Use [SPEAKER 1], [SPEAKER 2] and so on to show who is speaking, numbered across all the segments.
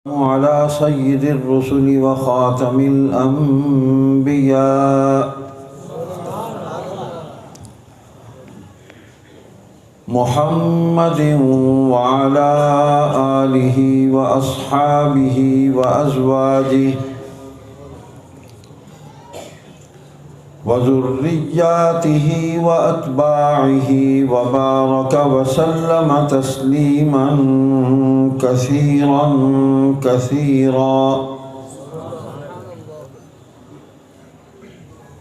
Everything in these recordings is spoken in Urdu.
[SPEAKER 1] على سيد الرسل وخاتم الأنبياء محمد وعلى آله وأصحابه وأزواجه وذرياته وأتباعه وبارك وسلم تسليما كثيرا كثيرا.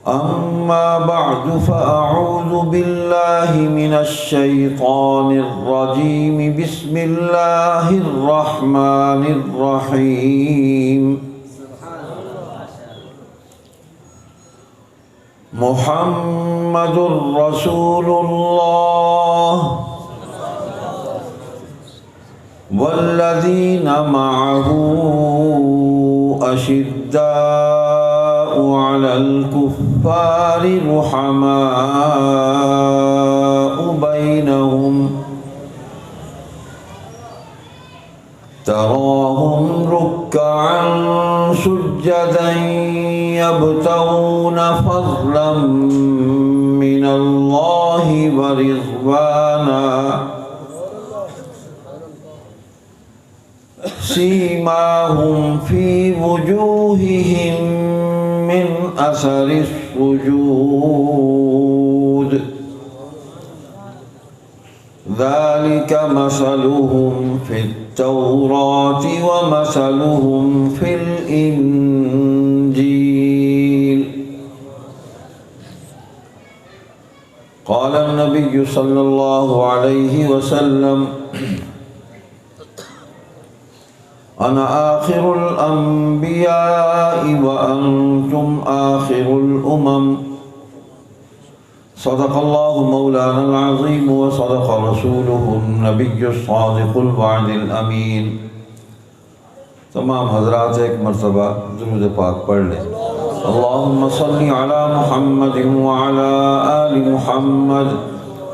[SPEAKER 1] أما بعد فأعوذ بالله من الشيطان الرجيم. بسم الله الرحمن الرحيم. محمد رسول الله والذين معه أشداء على الكفار رحماء بينهم تراهم ركعا سجدا يبتغون فضلا من الله ورضوانا سيماهم في وجوههم من أثر السجود ذلك مثلهم في التوراة ومثلهم في الإنجيل. قال النبي صلى الله عليه وسلم أنا آخر الأنبياء وأنتم آخر الأمم. صدق الله مولانا العظيم وصدق رسوله النبي الصادق الوعد الأمين. تمام حضرات ایک مرتبہ درود پاک پڑھ لیں. اللهم صل على محمد وعلى آل محمد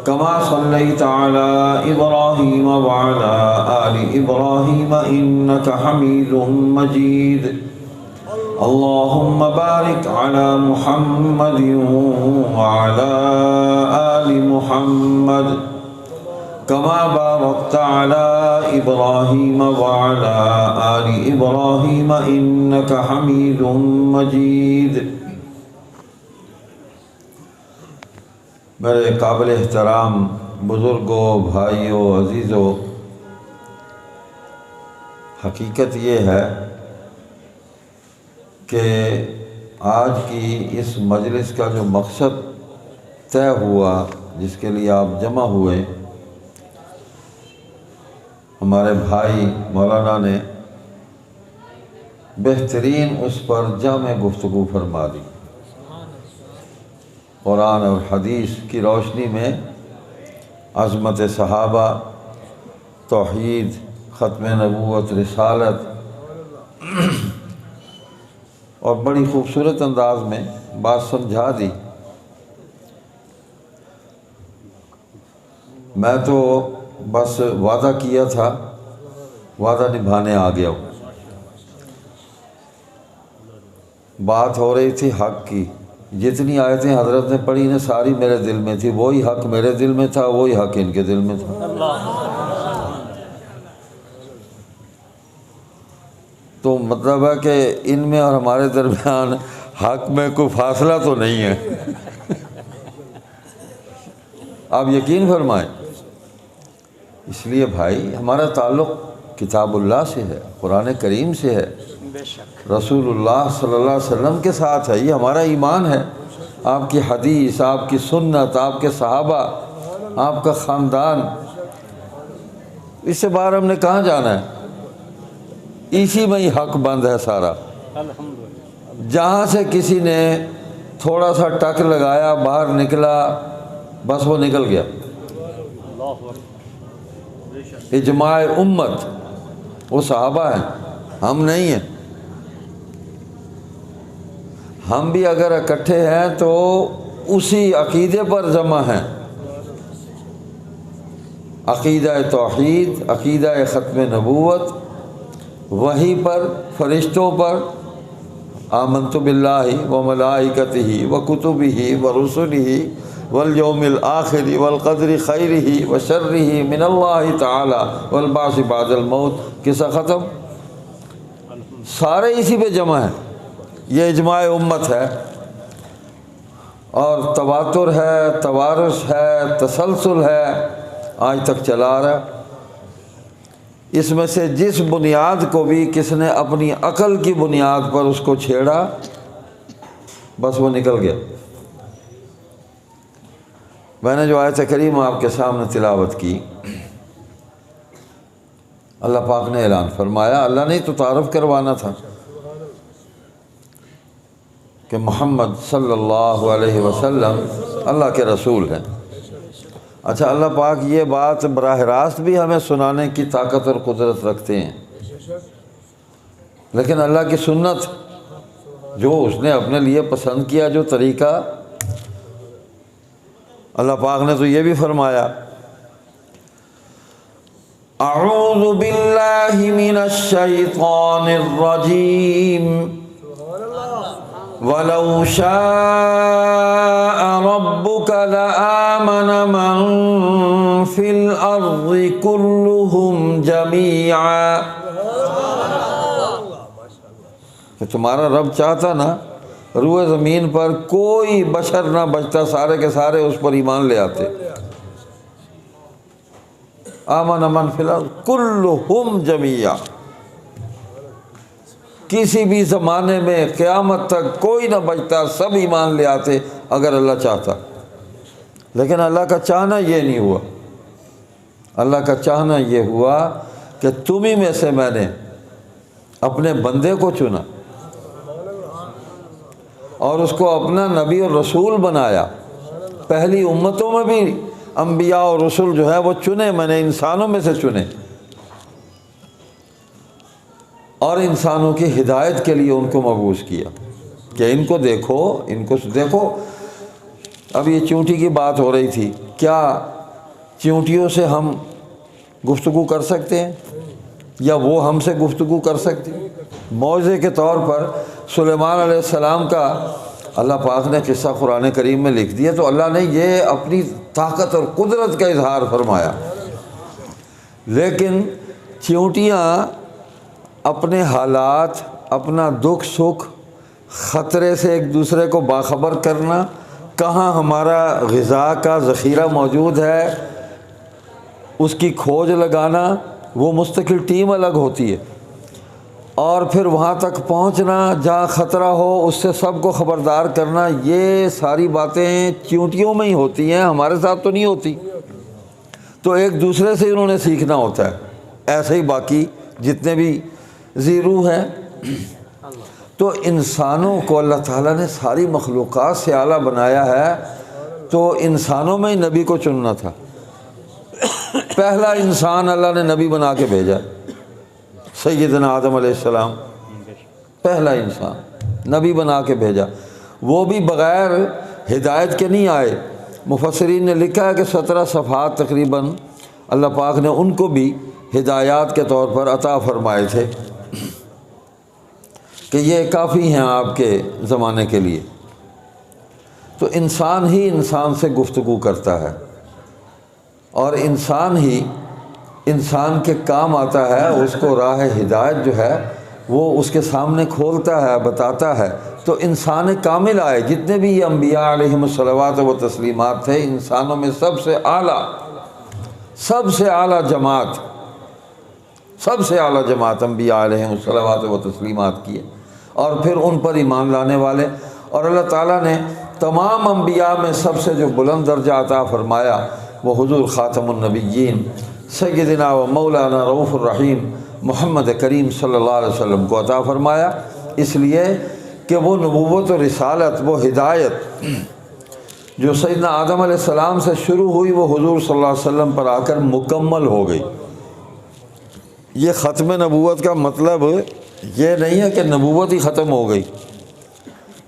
[SPEAKER 1] كما صليت على إبراهيم وعلى آل إبراهيم إنك حميد مجيد. اللهم بارك على محمد وعلى آل محمد كما باركت على إبراهيم وعلى آل إبراهيم إنك حميد مجيد. میرے قابل احترام بزرگوں، بھائیوں، عزیزوں، حقیقت یہ ہے کہ آج کی اس مجلس کا جو مقصد طے ہوا، جس کے لیے آپ جمع ہوئے، ہمارے بھائی مولانا نے بہترین اس پر جامع گفتگو فرما دی. قرآن اور حدیث کی روشنی میں عظمت صحابہ، توحید، ختم نبوت، رسالت اور بڑی خوبصورت انداز میں بات سمجھا دی. میں تو بس وعدہ کیا تھا، وعدہ نبھانے آ گیا ہوں. بات ہو رہی تھی حق کی. جتنی آیتیں حضرت نے پڑھی نا ساری میرے دل میں تھی. وہی حق میرے دل میں تھا، وہی حق ان کے دل میں تھا. تو مطلب ہے کہ ان میں اور ہمارے درمیان حق میں کوئی فاصلہ تو نہیں ہے. آپ یقین فرمائیں. اس لیے بھائی ہمارا تعلق کتاب اللہ سے ہے، قرآن کریم سے ہے، رسول اللہ صلی اللہ علیہ وسلم کے ساتھ ہے. یہ ہمارا ایمان ہے. آپ کی حدیث، آپ کی سنت، آپ کے صحابہ، آپ کا خاندان، اس سے باہر ہم نے کہاں جانا ہے؟ اسی میں ہی حق بند ہے سارا. جہاں سے کسی نے تھوڑا سا ٹک لگایا، باہر نکلا، بس وہ نکل گیا. اجماع امت وہ صحابہ ہیں، ہم نہیں ہیں. ہم بھی اگر اکٹھے ہیں تو اسی عقیدے پر جمع ہیں. عقیدہ توحید، عقیدہ ختم نبوت، وحی پر، فرشتوں پر، آمنت باللہ و ملائکتہ و کتبہ و رسلہ والیوم الآخر والقدر خیرہ و شرہ من اللہ تعالی والبعث بعد الموت۔ قصہ ختم، سارے اسی پہ جمع ہیں۔ یہ اجماع امت ہے، اور تواتر ہے، توارث ہے، تسلسل ہے، آج تک چلا رہا۔ اس میں سے جس بنیاد کو بھی کس نے اپنی عقل کی بنیاد پر اس کو چھیڑا، بس وہ نکل گیا۔ میں نے جو آیت کریم آپ کے سامنے تلاوت کی، اللہ پاک نے اعلان فرمایا، اللہ نے تو تعارف کروانا تھا کہ محمد صلی اللہ علیہ وسلم اللہ کے رسول ہیں۔ اچھا، اللہ پاک یہ بات براہ راست بھی ہمیں سنانے کی طاقت اور قدرت رکھتے ہیں، لیکن اللہ کی سنت جو اس نے اپنے لیے پسند کیا، جو طریقہ، اللہ پاک نے تو یہ بھی فرمایا، اعوذ باللہ من الشیطان الرجیم وَلَوْ شَاءَ رَبُّكَ لَآمَنَ مَن فِي الْأَرْضِ كُلُّهُمْ جَمِيعًا۔ کہ تمہارا رب چاہتا نا روئے زمین پر کوئی بشر نہ بچتا، سارے کے سارے اس پر ایمان لے آتے۔ آمن من فی الارض کلہم جمیعا، کسی بھی زمانے میں قیامت تک کوئی نہ بچتا، سب ایمان لے آتے اگر اللہ چاہتا۔ لیکن اللہ کا چاہنا یہ نہیں ہوا، اللہ کا چاہنا یہ ہوا کہ تمہیں میں سے میں نے اپنے بندے کو چنا اور اس کو اپنا نبی اور رسول بنایا۔ پہلی امتوں میں بھی انبیاء اور رسول جو ہے وہ چنے، میں نے انسانوں میں سے چنے، اور انسانوں کی ہدایت کے لیے ان کو مبعوث کیا کہ ان کو دیکھو، ان کو دیکھو۔ اب یہ چونٹی کی بات ہو رہی تھی، کیا چونٹیوں سے ہم گفتگو کر سکتے ہیں یا وہ ہم سے گفتگو کر سکتی؟ معجزے کے طور پر سلیمان علیہ السلام کا اللہ پاک نے قصہ قرآن کریم میں لکھ دیا، تو اللہ نے یہ اپنی طاقت اور قدرت کا اظہار فرمایا۔ لیکن چونٹیاں اپنے حالات، اپنا دکھ سکھ، خطرے سے ایک دوسرے کو باخبر کرنا، کہاں ہمارا غذا کا ذخیرہ موجود ہے اس کی کھوج لگانا، وہ مستقل ٹیم الگ ہوتی ہے، اور پھر وہاں تک پہنچنا جہاں خطرہ ہو، اس سے سب کو خبردار کرنا، یہ ساری باتیں چونٹیوں میں ہی ہوتی ہیں، ہمارے ساتھ تو نہیں ہوتی۔ تو ایک دوسرے سے انہوں نے سیکھنا ہوتا ہے، ایسے ہی باقی جتنے بھی زیرو ہیں۔ تو انسانوں کو اللہ تعالیٰ نے ساری مخلوقات سے اعلیٰ بنایا ہے، تو انسانوں میں ہی نبی کو چننا تھا۔ پہلا انسان اللہ نے نبی بنا کے بھیجا، سیدنا آدم علیہ السلام، پہلا انسان نبی بنا کے بھیجا، وہ بھی بغیر ہدایت کے نہیں آئے۔ مفسرین نے لکھا ہے کہ 17 صفحات تقریباً اللہ پاک نے ان کو بھی ہدایات کے طور پر عطا فرمائے تھے کہ یہ کافی ہیں آپ کے زمانے کے لیے۔ تو انسان ہی انسان سے گفتگو کرتا ہے، اور انسان ہی انسان کے کام آتا ہے، اس کو راہ ہدایت جو ہے وہ اس کے سامنے کھولتا ہے، بتاتا ہے۔ تو انسان کامل آئے، جتنے بھی یہ انبیاء علیہم الصلوات و تسلیمات تھے، انسانوں میں سب سے اعلیٰ جماعت، سب سے اعلیٰ جماعت انبیاء علیہم الصلوات و تسلیمات کی ہے، اور پھر ان پر ایمان لانے والے۔ اور اللہ تعالیٰ نے تمام انبیاء میں سب سے جو بلند درجہ عطا فرمایا وہ حضور خاتم النبیین سیدنا و مولانا رؤوف الرحیم محمد کریم صلی اللہ علیہ وسلم کو عطا فرمایا، اس لیے کہ وہ نبوت و رسالت، وہ ہدایت جو سیدنا آدم علیہ السلام سے شروع ہوئی، وہ حضور صلی اللہ علیہ وسلم پر آ کر مکمل ہو گئی۔ یہ ختم نبوت کا مطلب یہ نہیں ہے کہ نبوت ہی ختم ہو گئی،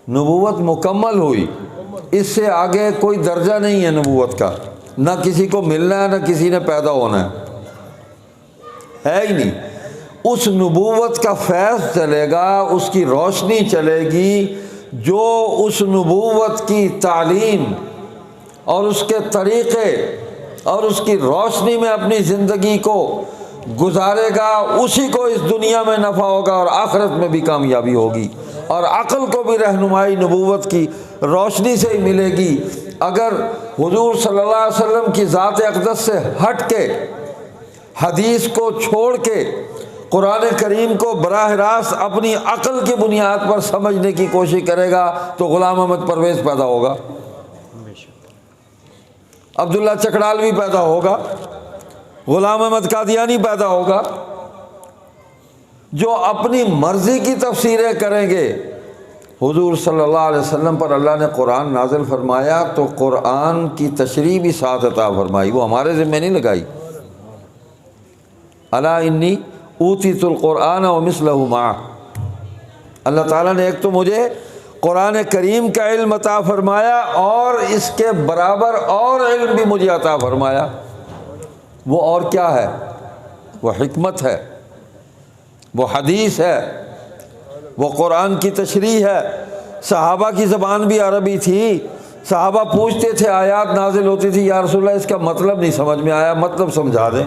[SPEAKER 1] نبوت مکمل ہوئی، اس سے آگے کوئی درجہ نہیں ہے نبوت کا، نہ کسی کو ملنا ہے، نہ کسی نے پیدا ہونا ہے ہی نہیں۔ اس نبوت کا فیض چلے گا، اس کی روشنی چلے گی جو اس نبوت کی تعلیم اور اس کے طریقے اور اس کی روشنی میں اپنی زندگی کو گزارے گا، اسی کو اس دنیا میں نفع ہوگا اور آخرت میں بھی کامیابی ہوگی، اور عقل کو بھی رہنمائی نبوت کی روشنی سے ہی ملے گی۔ اگر حضور صلی اللہ علیہ وسلم کی ذات اقدس سے ہٹ کے، حدیث کو چھوڑ کے، قرآن کریم کو براہ راست اپنی عقل کی بنیاد پر سمجھنے کی کوشش کرے گا تو غلام احمد پرویز پیدا ہوگا، عبداللہ چکڑالوی پیدا ہوگا، غلام احمد قادیانی پیدا ہوگا، جو اپنی مرضی کی تفسیریں کریں گے۔ حضور صلی اللہ علیہ وسلم پر اللہ نے قرآن نازل فرمایا تو قرآن کی تشریح بھی ساتھ عطا فرمائی، وہ ہمارے ذمہ نہیں لگائی۔ الا انی اوتیت القرآن ومثلہ معہ، اللہ تعالیٰ نے ایک تو مجھے قرآن کریم کا علم عطا فرمایا اور اس کے برابر اور علم بھی مجھے عطا فرمایا۔ وہ اور کیا ہے؟ وہ حکمت ہے، وہ حدیث ہے، وہ قرآن کی تشریح ہے۔ صحابہ کی زبان بھی عربی تھی، صحابہ پوچھتے تھے، آیات نازل ہوتی تھی، یا رسول اللہ اس کا مطلب نہیں سمجھ میں آیا، مطلب سمجھا دیں۔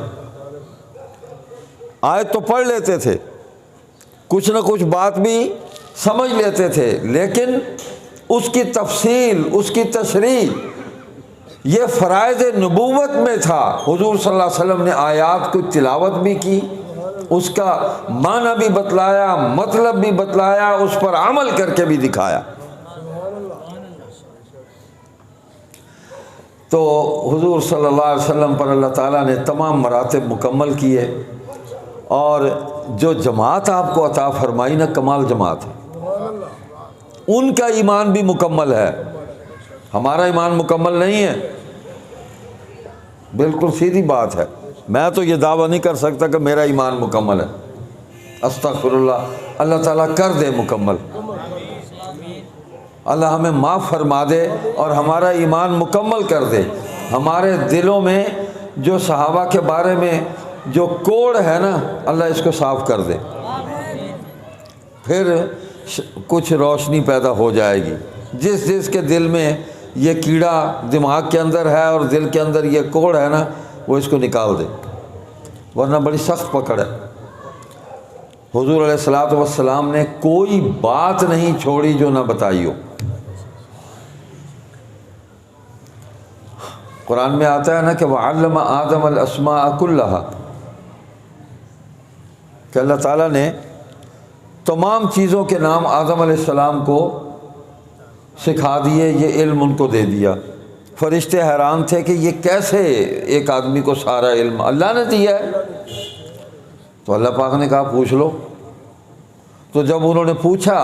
[SPEAKER 1] آیت تو پڑھ لیتے تھے، کچھ نہ کچھ بات بھی سمجھ لیتے تھے، لیکن اس کی تفصیل، اس کی تشریح، یہ فرائض نبوت میں تھا۔ حضور صلی اللہ علیہ وسلم نے آیات کو تلاوت بھی کی، اس کا معنی بھی بتلایا، مطلب بھی بتلایا، اس پر عمل کر کے بھی دکھایا۔ تو حضور صلی اللہ علیہ وسلم پر اللہ تعالیٰ نے تمام مراتب مکمل کیے، اور جو جماعت آپ کو عطا فرمائی نا، کمال جماعت ہے، ان کا ایمان بھی مکمل ہے، ہمارا ایمان مکمل نہیں ہے۔ بالکل سیدھی بات ہے، میں تو یہ دعویٰ نہیں کر سکتا کہ میرا ایمان مکمل ہے، استغفر اللہ، اللہ تعالیٰ کر دے مکمل، اللہ ہمیں معاف فرما دے اور ہمارا ایمان مکمل کر دے۔ ہمارے دلوں میں جو صحابہ کے بارے میں جو کوڑ ہے نا، اللہ اس کو صاف کر دے، پھر کچھ روشنی پیدا ہو جائے گی۔ جس کے دل میں یہ کیڑا دماغ کے اندر ہے اور دل کے اندر یہ کوڑ ہے نا، وہ اس کو نکال دے، ورنہ بڑی سخت پکڑ ہے۔ حضور علیہ الصلوۃ والسلام نے کوئی بات نہیں چھوڑی جو نہ بتائی ہو۔ قرآن میں آتا ہے نا کہ وَعَلَّمَ آدَمَ الْأَسْمَاءَ كُلَّهَا، کہ اللہ تعالیٰ نے تمام چیزوں کے نام آدم علیہ السلام کو سکھا دیے، یہ علم ان کو دے دیا۔ فرشتے حیران تھے کہ یہ کیسے ایک آدمی کو سارا علم اللہ نے دیا ہے؟ تو اللہ پاک نے کہا پوچھ لو۔ تو جب انہوں نے پوچھا،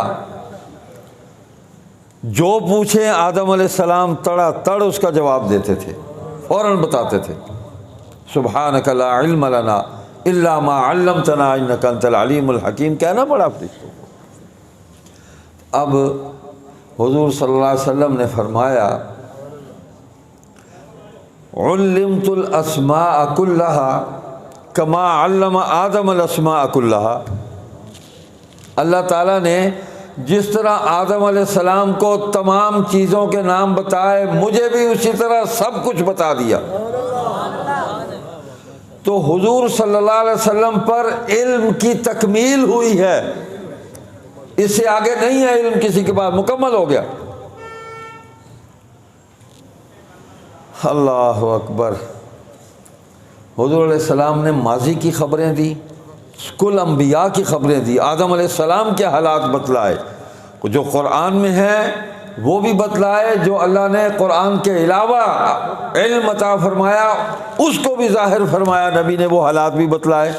[SPEAKER 1] جو پوچھیں آدم علیہ السلام تڑا تڑ اس کا جواب دیتے تھے، فوراً بتاتے تھے۔ سبحانک لا علم لنا الا ما علمتنا انک انت العلیم الحکیم، کہنا پڑا فرشتوں کو۔ اب حضور صلی اللہ علیہ وسلم نے فرمایا علمت الاسماء كلها کما علم آدم الاسماء كلها، اللہ تعالیٰ نے جس طرح آدم علیہ السلام کو تمام چیزوں کے نام بتائے، مجھے بھی اسی طرح سب کچھ بتا دیا۔ تو حضور صلی اللہ علیہ وسلم پر علم کی تکمیل ہوئی ہے، اس سے آگے نہیں ہے علم کسی کے پاس، مکمل ہو گیا۔ اللہ اکبر۔ حضور علیہ السلام نے ماضی کی خبریں دی، کل انبیاء کی خبریں دی، آدم علیہ السلام کے حالات بتلائے، جو قرآن میں ہے وہ بھی بتلائے، جو اللہ نے قرآن کے علاوہ علم عطا فرمایا اس کو بھی ظاہر فرمایا، نبی نے وہ حالات بھی بتلائے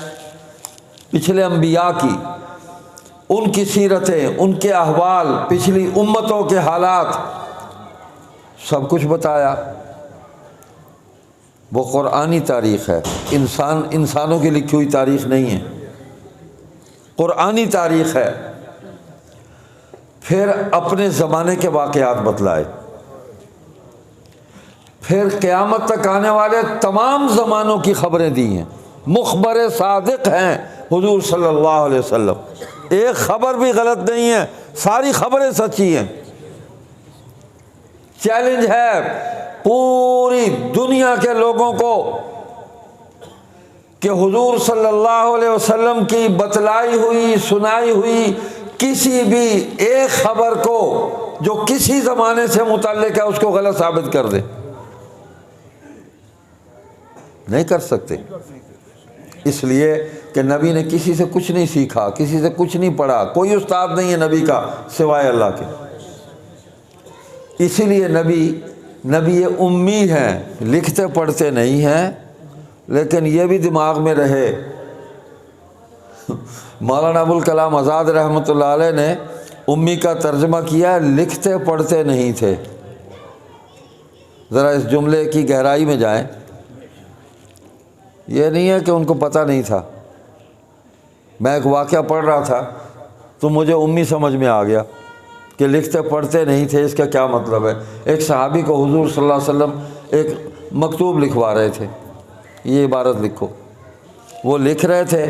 [SPEAKER 1] پچھلے انبیاء کی، ان کی سیرتیں، ان کے احوال، پچھلی امتوں کے حالات، سب کچھ بتایا۔ وہ قرآنی تاریخ ہے، انسانوں کی لکھی ہوئی تاریخ نہیں ہے، قرآنی تاریخ ہے۔ پھر اپنے زمانے کے واقعات بتلائے، پھر قیامت تک آنے والے تمام زمانوں کی خبریں دی ہیں، مخبر صادق ہیں، حضور صلی اللہ علیہ وسلم، ایک خبر بھی غلط نہیں ہے، ساری خبریں سچی ہیں۔ چیلنج ہے پوری دنیا کے لوگوں کو کہ حضور صلی اللہ علیہ وسلم کی بتلائی ہوئی سنائی ہوئی کسی بھی ایک خبر کو جو کسی زمانے سے متعلق ہے اس کو غلط ثابت کر دے۔ نہیں کر سکتے، اس لیے کہ نبی نے کسی سے کچھ نہیں سیکھا، کسی سے کچھ نہیں پڑھا، کوئی استاد نہیں ہے نبی کا سوائے اللہ کے۔ اسی لیے نبی امی ہیں، لکھتے پڑھتے نہیں ہیں، لیکن یہ بھی دماغ میں رہے، مولانا ابوالکلام آزاد رحمۃ اللہ علیہ نے امی کا ترجمہ کیا لکھتے پڑھتے نہیں تھے۔ ذرا اس جملے کی گہرائی میں جائیں، یہ نہیں ہے کہ ان کو پتہ نہیں تھا۔ میں ایک واقعہ پڑھ رہا تھا تو مجھے امی سمجھ میں آ گیا کہ لکھتے پڑھتے نہیں تھے، اس کا کیا مطلب ہے؟ ایک صحابی کو حضور صلی اللہ علیہ وسلم ایک مکتوب لکھوا رہے تھے، یہ عبارت لکھو۔ وہ لکھ رہے تھے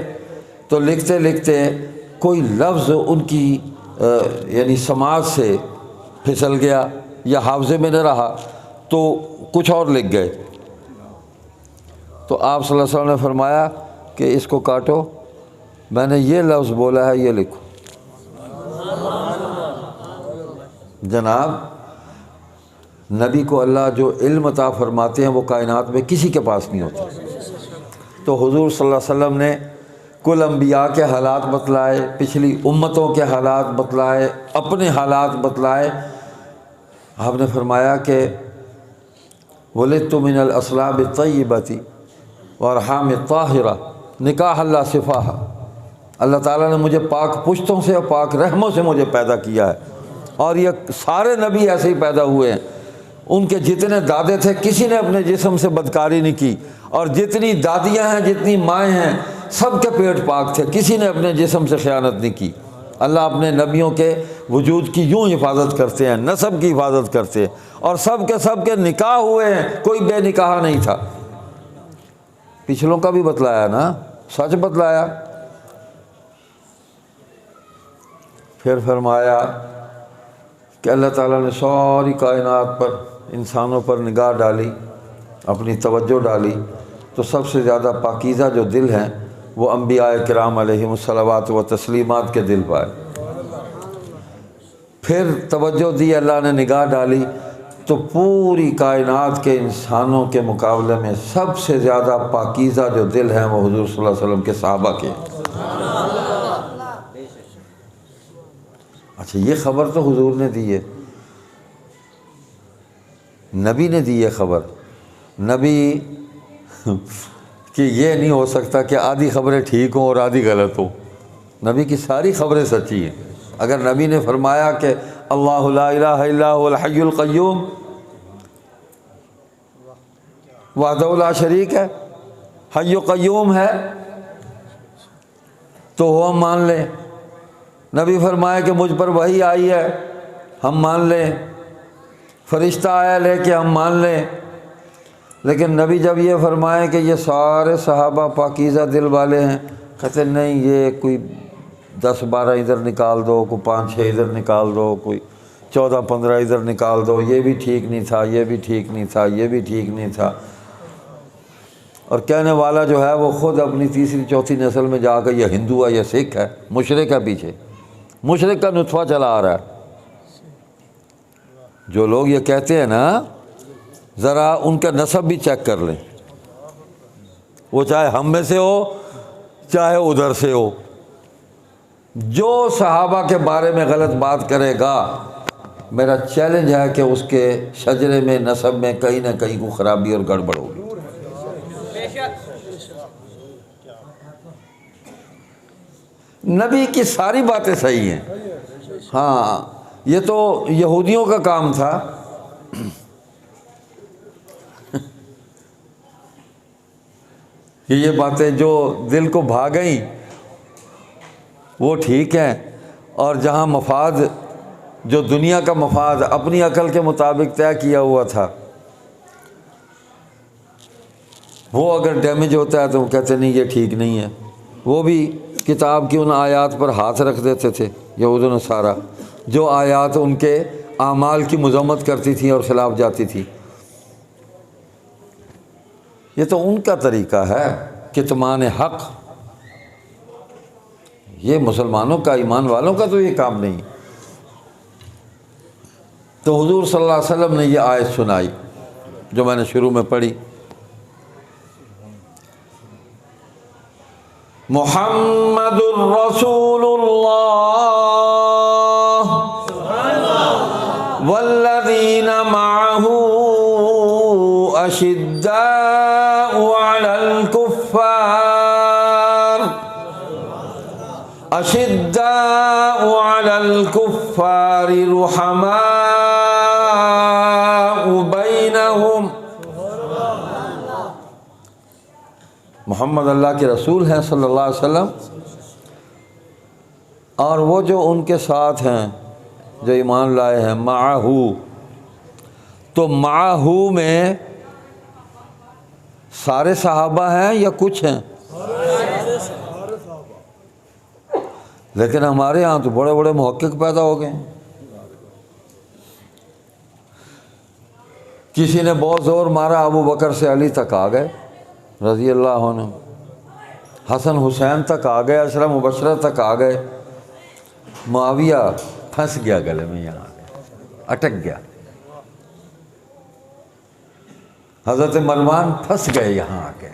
[SPEAKER 1] تو لکھتے لکھتے کوئی لفظ ان کی یعنی سماعت سے پھسل گیا یا حافظے میں نہ رہا تو کچھ اور لکھ گئے۔ تو آپ صلی اللہ علیہ وسلم نے فرمایا کہ اس کو کاٹو، میں نے یہ لفظ بولا ہے، یہ لکھو۔ جناب نبی کو اللہ جو علم عطا فرماتے ہیں وہ کائنات میں کسی کے پاس نہیں ہوتا۔ تو حضور صلی اللہ علیہ وسلم نے کل انبیاء کے حالات بتلائے، پچھلی امتوں کے حالات بتلائے، اپنے حالات بتلائے۔ آپ نے فرمایا کہ وَلِدْتُ مِنَ الْأَصْلَابِ الطَّيِّبَةِ وَأَرْحَامِ الطَّاهِرَةِ نکاح اللہ صفاحہ، اللہ تعالیٰ نے مجھے پاک پشتوں سے اور پاک رحموں سے مجھے پیدا کیا ہے، اور یہ سارے نبی ایسے ہی پیدا ہوئے ہیں۔ ان کے جتنے دادے تھے کسی نے اپنے جسم سے بدکاری نہیں کی، اور جتنی دادیاں ہیں جتنی مائیں ہیں سب کے پیٹ پاک تھے، کسی نے اپنے جسم سے خیانت نہیں کی۔ اللہ اپنے نبیوں کے وجود کی یوں حفاظت کرتے ہیں، نسب کی حفاظت کرتے ہیں، اور سب کے نکاح ہوئے ہیں، کوئی بے نکاح نہیں تھا۔ پچھلوں کا بھی بتلایا نا، سچ بتلایا۔ پھر فرمایا کہ اللہ تعالیٰ نے ساری کائنات پر انسانوں پر نگاہ ڈالی، اپنی توجہ ڈالی، تو سب سے زیادہ پاکیزہ جو دل ہیں وہ انبیاء کرام علیہم الصلوات و تسلیمات کے دل پائے۔ پھر توجہ دی، اللہ نے نگاہ ڈالی تو پوری کائنات کے انسانوں کے مقابلے میں سب سے زیادہ پاکیزہ جو دل ہیں وہ حضور صلی اللہ علیہ وسلم کے صحابہ کے ہیں۔ اچھا یہ خبر تو حضور نے دی ہے، نبی نے دی ہے خبر۔ نبی کہ یہ نہیں ہو سکتا کہ آدھی خبریں ٹھیک ہوں اور آدھی غلط ہوں، نبی کی ساری خبریں سچی ہیں۔ اگر نبی نے فرمایا کہ اللہ لا الہ الا هو الحی القیوم وحدہ لا شریک ہے، حی و قیوم ہے، تو ہم مان لیں۔ نبی فرمایا کہ مجھ پر وحی آئی ہے، ہم مان لیں۔ فرشتہ آیا لے کے ہم مان لیں۔ لیکن نبی جب یہ فرمائے کہ یہ سارے صحابہ پاکیزہ دل والے ہیں، کہتے نہیں یہ کوئی 10-12 ادھر نکال دو، کوئی 5-6 ادھر نکال دو، کوئی 14-15 ادھر نکال دو، یہ بھی ٹھیک نہیں تھا، یہ بھی ٹھیک نہیں تھا، یہ بھی ٹھیک نہیں تھا۔ اور کہنے والا جو ہے وہ خود اپنی تیسری چوتھی نسل میں جا کر یہ ہندو ہے، یہ سکھ ہے، مشرک ہے، پیچھے مشرک کا نطفہ چلا آ رہا ہے۔ جو لوگ یہ کہتے ہیں نا، ذرا ان کا نسب بھی چیک کر لیں، وہ چاہے ہم میں سے ہو چاہے ادھر سے ہو۔ جو صحابہ کے بارے میں غلط بات کرے گا، میرا چیلنج ہے کہ اس کے شجرے میں نسب میں کہیں نہ کہیں کو خرابی اور گڑبڑ ہوگی۔ نبی کی ساری باتیں صحیح ہیں۔ ہاں یہ تو یہودیوں کا کام تھا، کہ یہ باتیں جو دل کو بھا گئیں وہ ٹھیک ہیں، اور جہاں مفاد جو دنیا کا مفاد اپنی عقل کے مطابق طے کیا ہوا تھا وہ اگر ڈیمیج ہوتا ہے تو وہ کہتے نہیں یہ ٹھیک نہیں ہے، وہ بھی کتاب کی ان آیات پر ہاتھ رکھ دیتے تھے یہود و نصارہ، جو آیات ان کے اعمال کی مذمت کرتی تھیں اور خلاف جاتی تھی۔ یہ تو ان کا طریقہ ہے کتمان حق، یہ مسلمانوں کا، ایمان والوں کا تو یہ کام نہیں۔ تو حضور صلی اللہ علیہ وسلم نے یہ آیت سنائی جو میں نے شروع میں پڑھی، محمد الرسول اللہ والذین معہ اشداء علی الکفار علی الکفار رحماء بینہم۔ محمد اللہ کے رسول ہیں صلی اللہ علیہ وسلم، اور وہ جو ان کے ساتھ ہیں جو ایمان لائے ہیں، معہو، تو معہو میں سارے صحابہ ہیں یا کچھ ہیں؟ لیکن ہمارے ہاں تو بڑے بڑے محقق پیدا ہو گئے ہیں۔ کسی نے بہت زور مارا، ابو بکر سے علی تک آ گئے رضی اللہ عنہ، حسن حسین تک آ گئے، عشرہ مبشرہ تک آ گئے، معاویہ پھنس گیا گلے میں، یہاں اٹک گیا، حضرت مروان پھنس گئے یہاں آ کے،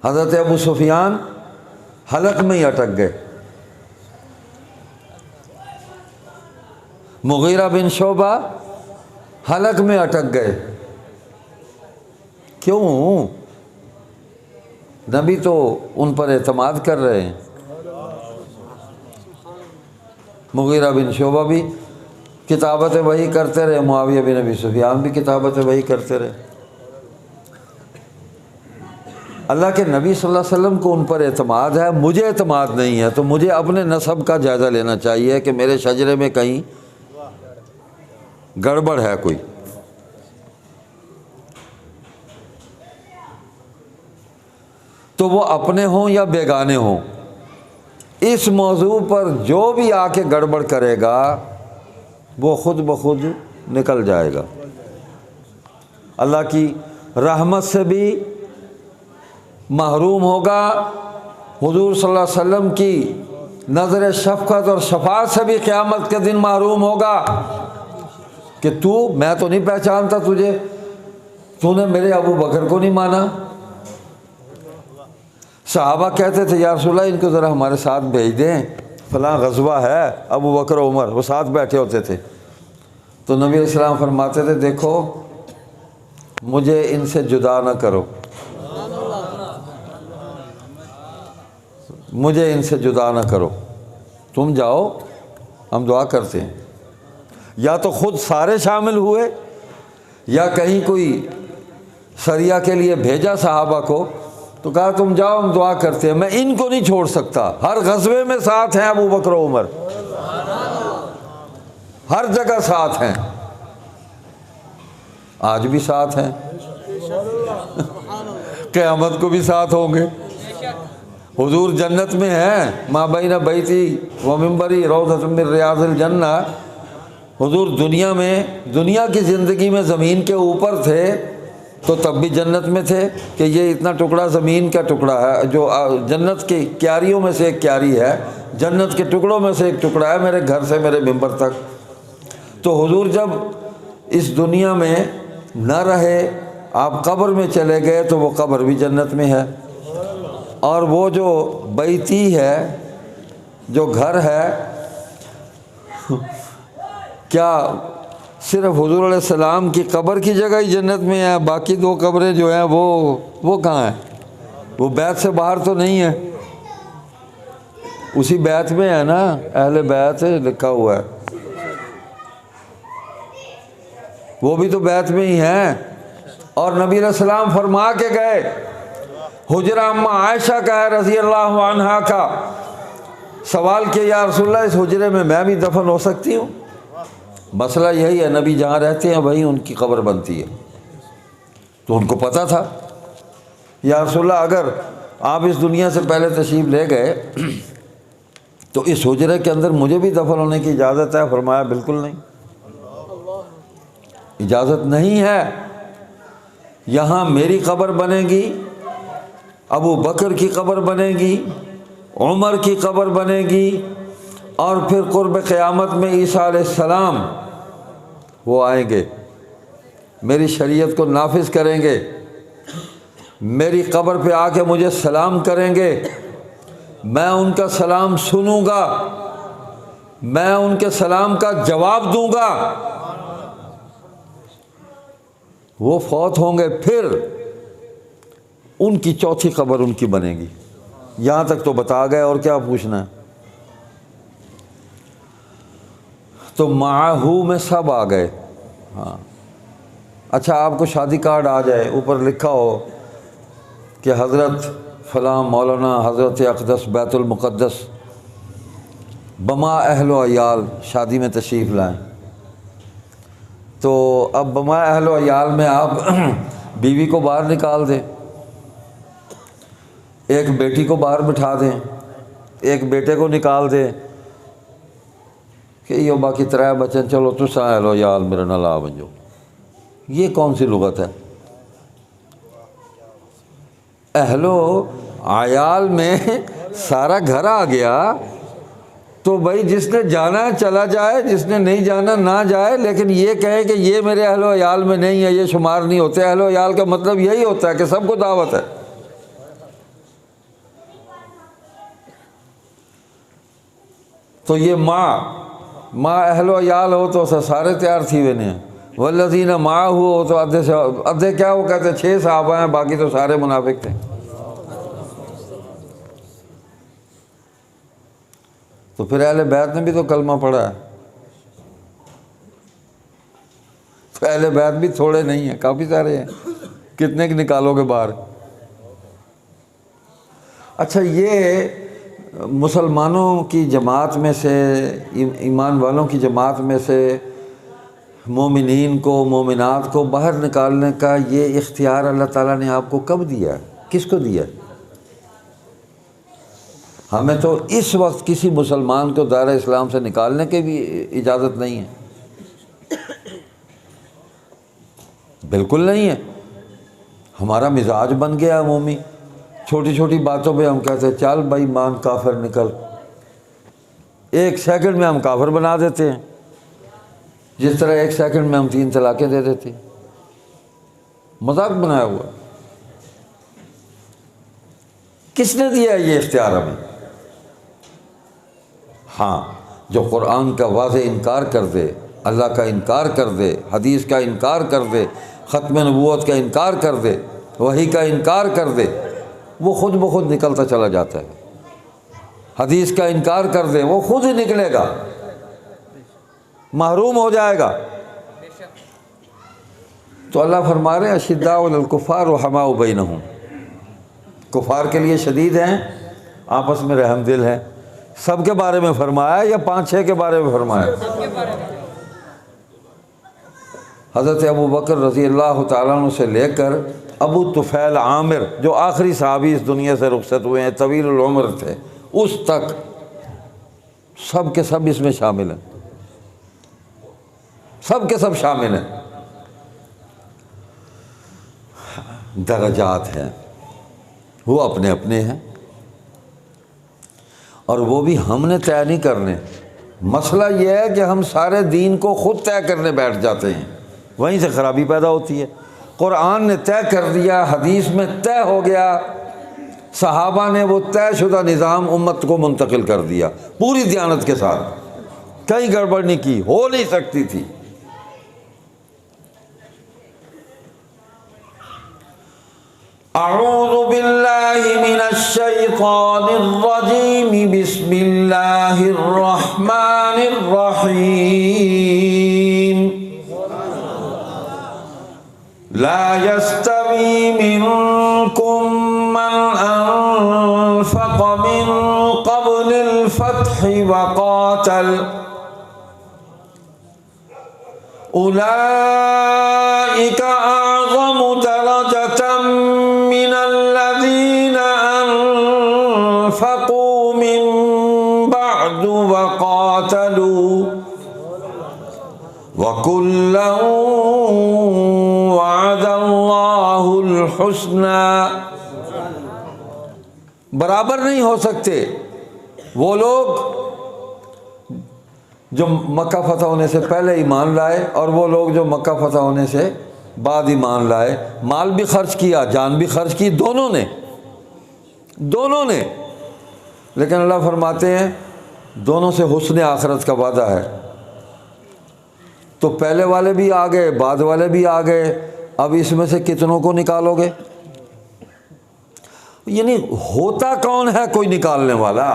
[SPEAKER 1] حضرت ابو سفیان حلق میں ہی اٹک گئے، مغیرہ بن شعبہ حلق میں اٹک گئے۔ کیوں؟ نبی تو ان پر اعتماد کر رہے ہیں۔ مغیرہ بن شعبہ بھی کتابت وحی کرتے رہے، معاویہ بن ابی سفیان بھی کتابت وحی کرتے رہے۔ اللہ کے نبی صلی اللہ علیہ وسلم کو ان پر اعتماد ہے، مجھے اعتماد نہیں ہے، تو مجھے اپنے نسب کا جائزہ لینا چاہیے کہ میرے شجرے میں کہیں گڑبڑ ہے کوئی۔ تو وہ اپنے ہوں یا بیگانے ہوں، اس موضوع پر جو بھی آ کے گڑبڑ کرے گا وہ خود بخود نکل جائے گا، اللہ کی رحمت سے بھی محروم ہوگا، حضور صلی اللہ علیہ وسلم کی نظر شفقت اور شفاعت سے بھی قیامت کے دن محروم ہوگا کہ میں تو نہیں پہچانتا تجھے، تو نے میرے ابو بکر کو نہیں مانا۔ صحابہ کہتے تھے یا رسول اللہ ان کو ذرا ہمارے ساتھ بھیج دیں، فلاں غزوہ ہے، ابو بکر عمر وہ ساتھ بیٹھے ہوتے تھے، تو نبی علیہ السلام فرماتے تھے دیکھو مجھے ان سے جدا نہ کرو، مجھے ان سے جدا نہ کرو، تم جاؤ ہم دعا کرتے ہیں۔ یا تو خود سارے شامل ہوئے یا کہیں کوئی سریہ کے لیے بھیجا صحابہ کو، تو کہا تم جاؤ ہم دعا کرتے ہیں، میں ان کو نہیں چھوڑ سکتا، ہر غزوے میں ساتھ ہیں ابو بکر و عمر، ہر جگہ ساتھ ہیں، آج بھی ساتھ ہیں، قیامت کو بھی ساتھ ہوں گے۔ حضور جنت میں ہیں، ما بین بیتی و منبری روضۃ من ریاض الجنہ، حضور دنیا کی زندگی میں زمین کے اوپر تھے تو تب بھی جنت میں تھے کہ یہ اتنا ٹکڑا زمین کا ٹکڑا ہے جو جنت کی کیاریوں میں سے ایک کیاری ہے، جنت کے ٹکڑوں میں سے ایک ٹکڑا ہے میرے گھر سے میرے ممبر تک۔ تو حضور جب اس دنیا میں نہ رہے، آپ قبر میں چلے گئے تو وہ قبر بھی جنت میں ہے، اور وہ جو بیتی ہے جو گھر ہے، کیا صرف حضور علیہ السلام کی قبر کی جگہ ہی جنت میں ہے؟ باقی دو قبریں جو ہیں وہ کہاں ہیں؟ وہ بیت سے باہر تو نہیں ہے، اسی بیت میں ہے نا، اہل بیت لکھا ہوا ہے، وہ بھی تو بیت میں ہی ہیں۔ اور نبی علیہ السلام فرما کے گئے، حجرہ اما عائشہ کا ہے رضی اللہ عنہا کا، سوال کیا یا رسول اللہ اس حجرے میں بھی دفن ہو سکتی ہوں؟ مسئلہ یہی ہے، نبی جہاں رہتے ہیں وہیں ان کی قبر بنتی ہے، تو ان کو پتہ تھا یا رسول اللہ اگر آپ اس دنیا سے پہلے تشریف لے گئے تو اس حجرے کے اندر مجھے بھی دفن ہونے کی اجازت ہے؟ فرمایا بالکل نہیں، اجازت نہیں ہے۔ یہاں میری قبر بنے گی، ابو بکر کی قبر بنے گی، عمر کی قبر بنے گی، اور پھر قرب قیامت میں عیسیٰ علیہ السلام وہ آئیں گے، میری شریعت کو نافذ کریں گے، میری قبر پہ آ کے مجھے سلام کریں گے، میں ان کا سلام سنوں گا، میں ان کے سلام کا جواب دوں گا، وہ فوت ہوں گے، پھر ان کی چوتھی قبر ان کی بنے گی۔ یہاں تک تو بتا گئے، اور کیا پوچھنا ہے؟ تو معہو میں سب آ گئے۔ ہاں اچھا، آپ کو شادی کارڈ آ جائے، اوپر لکھا ہو کہ حضرت فلاں مولانا حضرت اقدس بیت المقدس بما اہل و عیال شادی میں تشریف لائیں، تو اب بما اہل و عیال میں آپ بیوی کو باہر نکال دیں، ایک بیٹی کو باہر بٹھا دیں، ایک بیٹے کو نکال دیں کہ یہ باقی ترے بچن چلو تساں اہل و عیال میرے نال آ ونجو۔ یہ کون سی لغت ہے؟ اہل و عیال میں سارا گھر آ گیا، تو بھائی جس نے جانا ہے چلا جائے، جس نے نہیں جانا نہ جائے، لیکن یہ کہیں کہ یہ میرے اہل و عیال میں نہیں ہے، یہ شمار نہیں ہوتے۔ اہل و عیال کا مطلب یہی ہوتا ہے کہ سب کو دعوت ہے۔ تو یہ ماں اہل و عیال ہو تو سارے تیار تھی وینے ہیں، والذین معہ ہو تو ادھے کیا وہ کہتے 6 صحابہ ہیں، باقی تو سارے منافق تھے۔ تو پھر اہل بیت نے بھی تو کلمہ پڑھا ہے، تو اہل بیت بھی تھوڑے نہیں ہیں، کافی سارے ہیں، کتنے کی نکالو گے باہر؟ اچھا، یہ مسلمانوں کی جماعت میں سے، ایمان والوں کی جماعت میں سے مومنین کو، مومنات کو باہر نکالنے کا یہ اختیار اللہ تعالیٰ نے آپ کو کب دیا ہے؟ کس کو دیا ہے؟ ہمیں تو اس وقت کسی مسلمان کو دائرہ اسلام سے نکالنے کی بھی اجازت نہیں ہے، بالکل نہیں ہے۔ ہمارا مزاج بن گیا عمومی، چھوٹی چھوٹی باتوں پہ ہم کہتے ہیں چل بھائی مان کافر نکل، 1 سیکنڈ میں ہم کافر بنا دیتے ہیں، جس طرح 1 سیکنڈ میں ہم 3 طلاقیں دے دیتے ہیں۔ مذاق بنایا ہوا۔ کس نے دیا ہے یہ اختیار ہمیں؟ ہاں، جو قرآن کا واضح انکار کر دے، اللہ کا انکار کر دے، حدیث کا انکار کر دے، ختم نبوت کا انکار کر دے، وحی کا انکار کر دے، وہ خود بخود نکلتا چلا جاتا ہے۔ حدیث کا انکار کر دے، وہ خود ہی نکلے گا، محروم ہو جائے گا۔ تو اللہ فرما رہے ہیں اشداء علی الکفار رحماء بینہم، کفار کے لیے شدید ہیں، آپس میں رحم دل ہیں۔ سب کے بارے میں فرمایا یا 5-6 کے بارے میں فرمایا؟ حضرت ابو بکر رضی اللہ تعالیٰ عنہ سے لے کر ابو طفیل عامر جو آخری صحابی اس دنیا سے رخصت ہوئے ہیں، طویل العمر تھے، اس تک سب کے سب اس میں شامل ہیں، سب کے سب شامل ہیں۔ درجات ہیں، وہ اپنے اپنے ہیں، اور وہ بھی ہم نے طے نہیں کرنے۔ مسئلہ یہ ہے کہ ہم سارے دین کو خود طے کرنے بیٹھ جاتے ہیں، وہیں سے خرابی پیدا ہوتی ہے۔ قرآن نے طے کر دیا، حدیث میں طے ہو گیا، صحابہ نے وہ طے شدہ نظام امت کو منتقل کر دیا پوری دیانت کے ساتھ، کہیں گڑبڑ نہیں کی، ہو نہیں سکتی تھی۔ اعوذ باللہ من الشیطان الرجیم، بسم اللہ الرحمن الرحیم۔ لا يستوی منکم من انفق من قبل الفتح وقاتل، اولئک اعظم درجة من الذین انفقوا بعد وقاتلوا وَكُلًّا وَعَدَ اللَّهُ الْحُسْنَى۔ برابر نہیں ہو سکتے وہ لوگ جو مکہ فتح ہونے سے پہلے ایمان لائے اور وہ لوگ جو مکہ فتح ہونے سے بعد ایمان لائے۔ مال بھی خرچ کیا، جان بھی خرچ کی، دونوں نے، لیکن اللہ فرماتے ہیں دونوں سے حسن آخرت کا وعدہ ہے۔ تو پہلے والے بھی آ گئے، بعد والے بھی آ گئے، اب اس میں سے کتنوں کو نکالو گے؟ یعنی ہوتا کون ہے کوئی نکالنے والا؟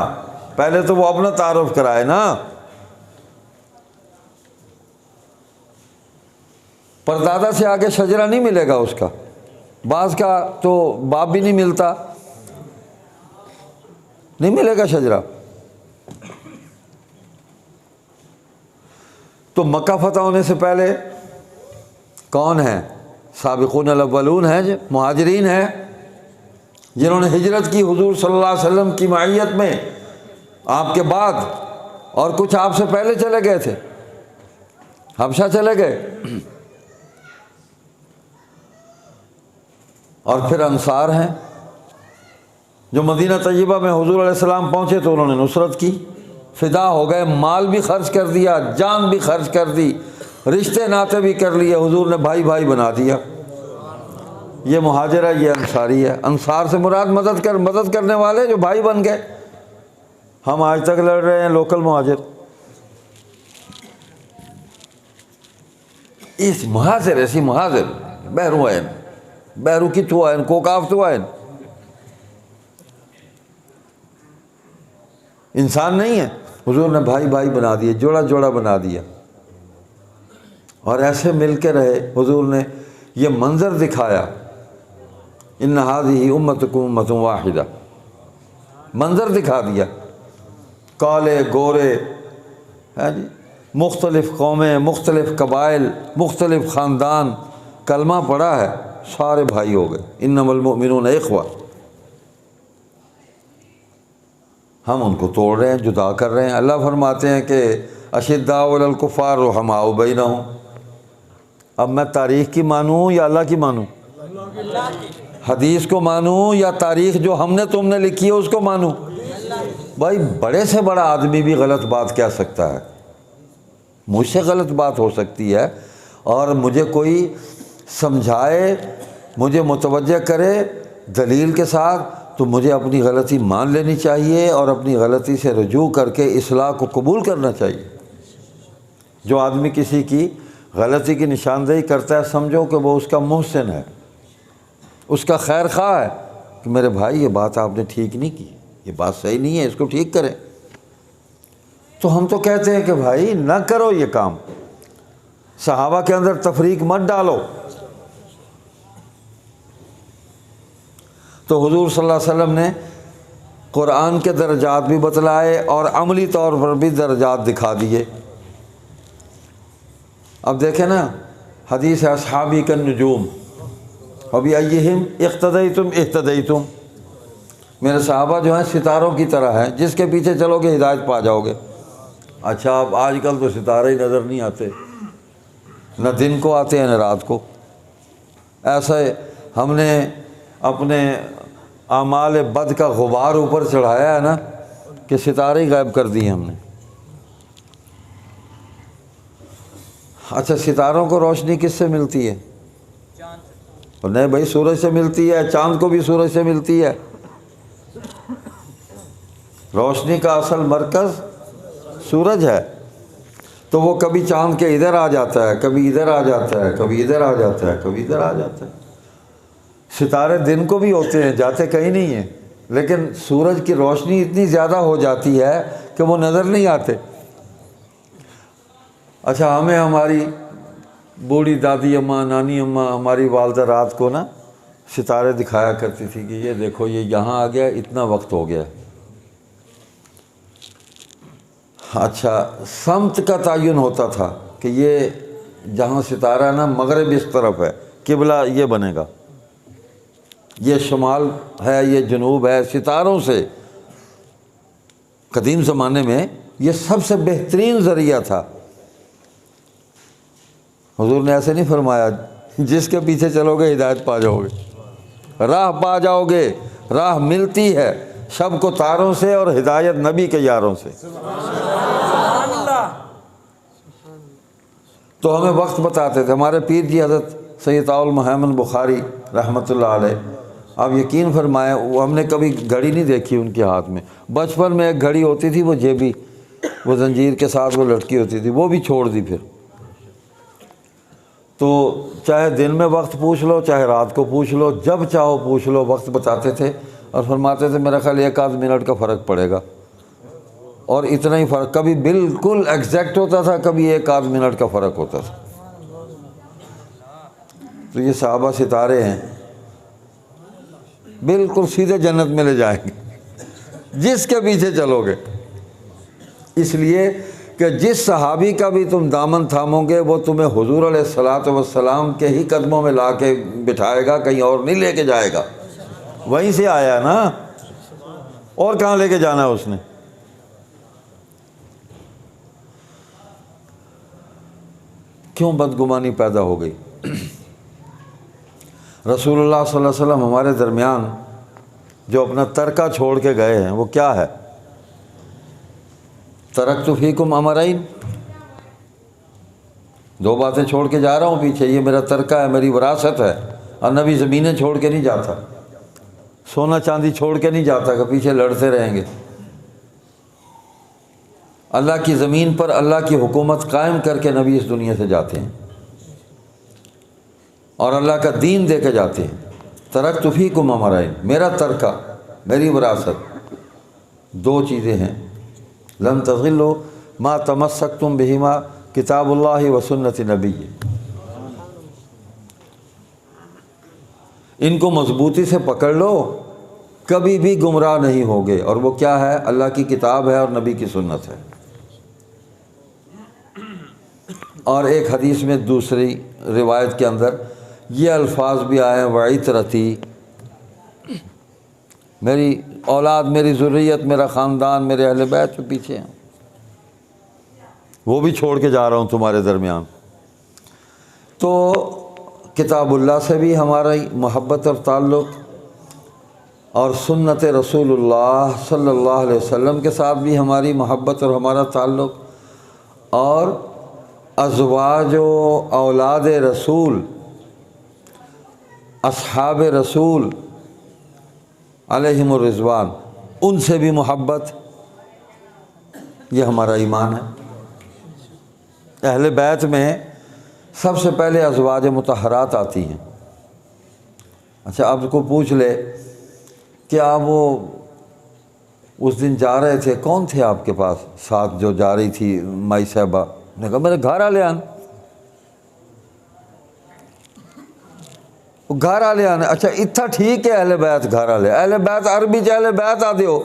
[SPEAKER 1] پہلے تو وہ اپنا تعارف کرائے نا۔ پردادا سے آگے شجرہ نہیں ملے گا اس کا، بعض کا تو باپ بھی نہیں ملتا، نہیں ملے گا شجرہ۔ تو مکہ فتح ہونے سے پہلے کون ہیں؟ سابقون الاولون ہیں، جو مہاجرین ہیں، جنہوں نے ہجرت کی حضور صلی اللہ علیہ وسلم کی معیت میں آپ کے بعد، اور کچھ آپ سے پہلے چلے گئے تھے، حبشہ چلے گئے۔ اور پھر انصار ہیں جو مدینہ طیبہ میں حضور علیہ السلام پہنچے تو انہوں نے نصرت کی، فدا ہو گئے، مال بھی خرچ کر دیا، جان بھی خرچ کر دی، رشتے ناطے بھی کر لیے، حضور نے بھائی بھائی بنا دیا۔ یہ مہاجر ہے، یہ انصاری ہے۔ انصار سے مراد مدد کرنے والے جو بھائی بن گئے۔ ہم آج تک لڑ رہے ہیں لوکل مہاجر، اس مہاجر ایسی مہاجر بہرو آئین، بہرو کی تو آئین، کوکاف تو آئین، انسان نہیں ہے۔ حضور نے بھائی بھائی بنا دیے، جوڑا جوڑا بنا دیا، اور ایسے مل کے رہے۔ حضور نے یہ منظر دکھایا، ان ہذہ امتکم امۃ واحدہ، منظر دکھا دیا، کالے گورے، مختلف قومیں، مختلف قبائل، مختلف خاندان، کلمہ پڑھا ہے، سارے بھائی ہو گئے۔ انما المؤمنون اخوہ۔ ہم ان کو توڑ رہے ہیں، جدا کر رہے ہیں۔ اللہ فرماتے ہیں کہ اشداء علی الکفار رحماء بینہم۔ اب میں تاریخ کی مانوں یا اللہ کی مانوں؟ حدیث کو مانوں یا تاریخ جو ہم نے تم نے لکھی ہے اس کو مانوں؟ بھائی بڑے سے بڑا آدمی بھی غلط بات کہہ سکتا ہے، مجھ سے غلط بات ہو سکتی ہے، اور مجھے کوئی سمجھائے، مجھے متوجہ کرے دلیل کے ساتھ، تو مجھے اپنی غلطی مان لینی چاہیے اور اپنی غلطی سے رجوع کر کے اصلاح کو قبول کرنا چاہیے۔ جو آدمی کسی کی غلطی کی نشاندہی کرتا ہے، سمجھو کہ وہ اس کا محسن ہے، اس کا خیر خواہ ہے، کہ میرے بھائی یہ بات آپ نے ٹھیک نہیں کی، یہ بات صحیح نہیں ہے، اس کو ٹھیک کریں۔ تو ہم تو کہتے ہیں کہ بھائی نہ کرو یہ کام، صحابہ کے اندر تفریق مت ڈالو۔ تو حضور صلی اللہ علیہ وسلم نے قرآن کے درجات بھی بتلائے اور عملی طور پر بھی درجات دکھا دیے۔ اب دیکھیں نا، حدیث ہے اصحابی کالنجوم وبأیہم اقتدیتم اہتدیتم، میرے صحابہ جو ہیں ستاروں کی طرح ہیں، جس کے پیچھے چلو گے ہدایت پا جاؤ گے۔ اچھا اب آج کل تو ستارے ہی نظر نہیں آتے، نہ دن کو آتے ہیں نہ رات کو۔ ایسے ہم نے اپنے اعمال بد کا غبار اوپر چڑھایا ہے نا کہ ستارے ہی غائب کر دیے ہم نے۔ اچھا ستاروں کو روشنی کس سے ملتی ہے؟ نہیں بھائی، سورج سے ملتی ہے، چاند کو بھی سورج سے ملتی ہے۔ روشنی کا اصل مرکز سورج ہے، تو وہ کبھی چاند کے ادھر آ جاتا ہے، کبھی ادھر آ جاتا ہے، کبھی ادھر آ جاتا ہے، کبھی ادھر آ جاتا ہے۔ ستارے دن کو بھی ہوتے ہیں، جاتے کہیں نہیں ہیں، لیکن سورج کی روشنی اتنی زیادہ ہو جاتی ہے کہ وہ نظر نہیں آتے۔ اچھا ہمیں ہماری بوڑھی دادی اماں، نانی اماں، ہماری والدہ رات کو نا ستارے دکھایا کرتی تھی کہ یہ دیکھو یہ یہاں آ گیا، اتنا وقت ہو گیا۔ اچھا سمت کا تعین ہوتا تھا کہ یہ جہاں ستارہ نا مغرب اس طرف ہے، قبلہ یہ بنے گا، یہ شمال ہے، یہ جنوب ہے۔ ستاروں سے قدیم زمانے میں یہ سب سے بہترین ذریعہ تھا۔ حضور نے ایسے نہیں فرمایا جس کے پیچھے چلو گے ہدایت پا جاؤ گے، راہ پا جاؤ گے، راہ ملتی ہے شب کو تاروں سے اور ہدایت نبی کے یاروں سے۔ تو ہمیں وقت بتاتے تھے ہمارے پیر جی حضرت سید المحمد بخاری رحمۃ اللہ علیہ۔ آپ یقین فرمائیں وہ ہم نے کبھی گھڑی نہیں دیکھی ان کے ہاتھ میں، بچپن میں ایک گھڑی ہوتی تھی وہ جیبی، وہ زنجیر کے ساتھ وہ لٹکی ہوتی تھی، وہ بھی چھوڑ دی پھر۔ تو چاہے دن میں وقت پوچھ لو چاہے رات کو پوچھ لو، جب چاہو پوچھ لو، وقت بتاتے تھے اور فرماتے تھے میرا خیال 1 منٹ کا فرق پڑے گا، اور اتنا ہی فرق، کبھی بالکل ایگزیکٹ ہوتا تھا، کبھی 1 منٹ کا فرق ہوتا تھا۔ تو یہ صحابہ ستارے ہیں، بالکل سیدھے جنت میں لے جائیں گے جس کے پیچھے چلو گے۔ اس لیے کہ جس صحابی کا بھی تم دامن تھامو گے وہ تمہیں حضور علیہ الصلاۃ والسلام کے ہی قدموں میں لا کے بٹھائے گا، کہیں اور نہیں لے کے جائے گا، وہیں سے آیا نا، اور کہاں لے کے جانا ہے اس نے۔ کیوں بدگمانی پیدا ہو گئی؟ رسول اللہ صلی اللہ علیہ وسلم ہمارے درمیان جو اپنا ترکہ چھوڑ کے گئے ہیں وہ کیا ہے؟ ترکت فیکم امرین، 2 باتیں چھوڑ کے جا رہا ہوں پیچھے، یہ میرا ترکہ ہے، میری وراثت ہے۔ اور نبی زمینیں چھوڑ کے نہیں جاتا، سونا چاندی چھوڑ کے نہیں جاتا کہ پیچھے لڑتے رہیں گے۔ اللہ کی زمین پر اللہ کی حکومت قائم کر کے نبی اس دنیا سے جاتے ہیں اور اللہ کا دین دے کے جاتے ہیں۔ ترکت فیکم امرین، میرا ترکہ، میری وراثت 2 چیزیں ہیں، لن تضلوا ما تمسکتم بہما کتاب اللہ و سنت نبی، ان کو مضبوطی سے پکڑ لو، کبھی بھی گمراہ نہیں ہوگے۔ اور وہ کیا ہے؟ اللہ کی کتاب ہے اور نبی کی سنت ہے۔ اور ایک حدیث میں دوسری روایت کے اندر یہ الفاظ بھی آئے ہیں، وعترتی، میری اولاد، میری ذریت، میرا خاندان، میرے اہل بیت جو پیچھے ہیں وہ بھی چھوڑ کے جا رہا ہوں تمہارے درمیان۔ تو کتاب اللہ سے بھی ہماری محبت اور تعلق، اور سنت رسول اللہ صلی اللہ علیہ وسلم کے ساتھ بھی ہماری محبت اور ہمارا تعلق، اور ازواج و اولاد رسول، اصحاب رسول علیہم الرضوان، ان سے بھی محبت، یہ ہمارا ایمان ہے۔ اہل بیت میں سب سے پہلے ازواج مطہرات آتی ہیں۔ اچھا آپ کو پوچھ لے کہ آپ وہ اس دن جا رہے تھے، کون تھے آپ کے پاس ساتھ جو جا رہی تھی مائی صاحبہ؟ نے کہا میرے گھر والے آن، گھر والے آنے۔ اچھا اتنا ٹھیک ہے اہل بیت گھر والے، اہل بیت عربی چ اہل بیت آتے ہو،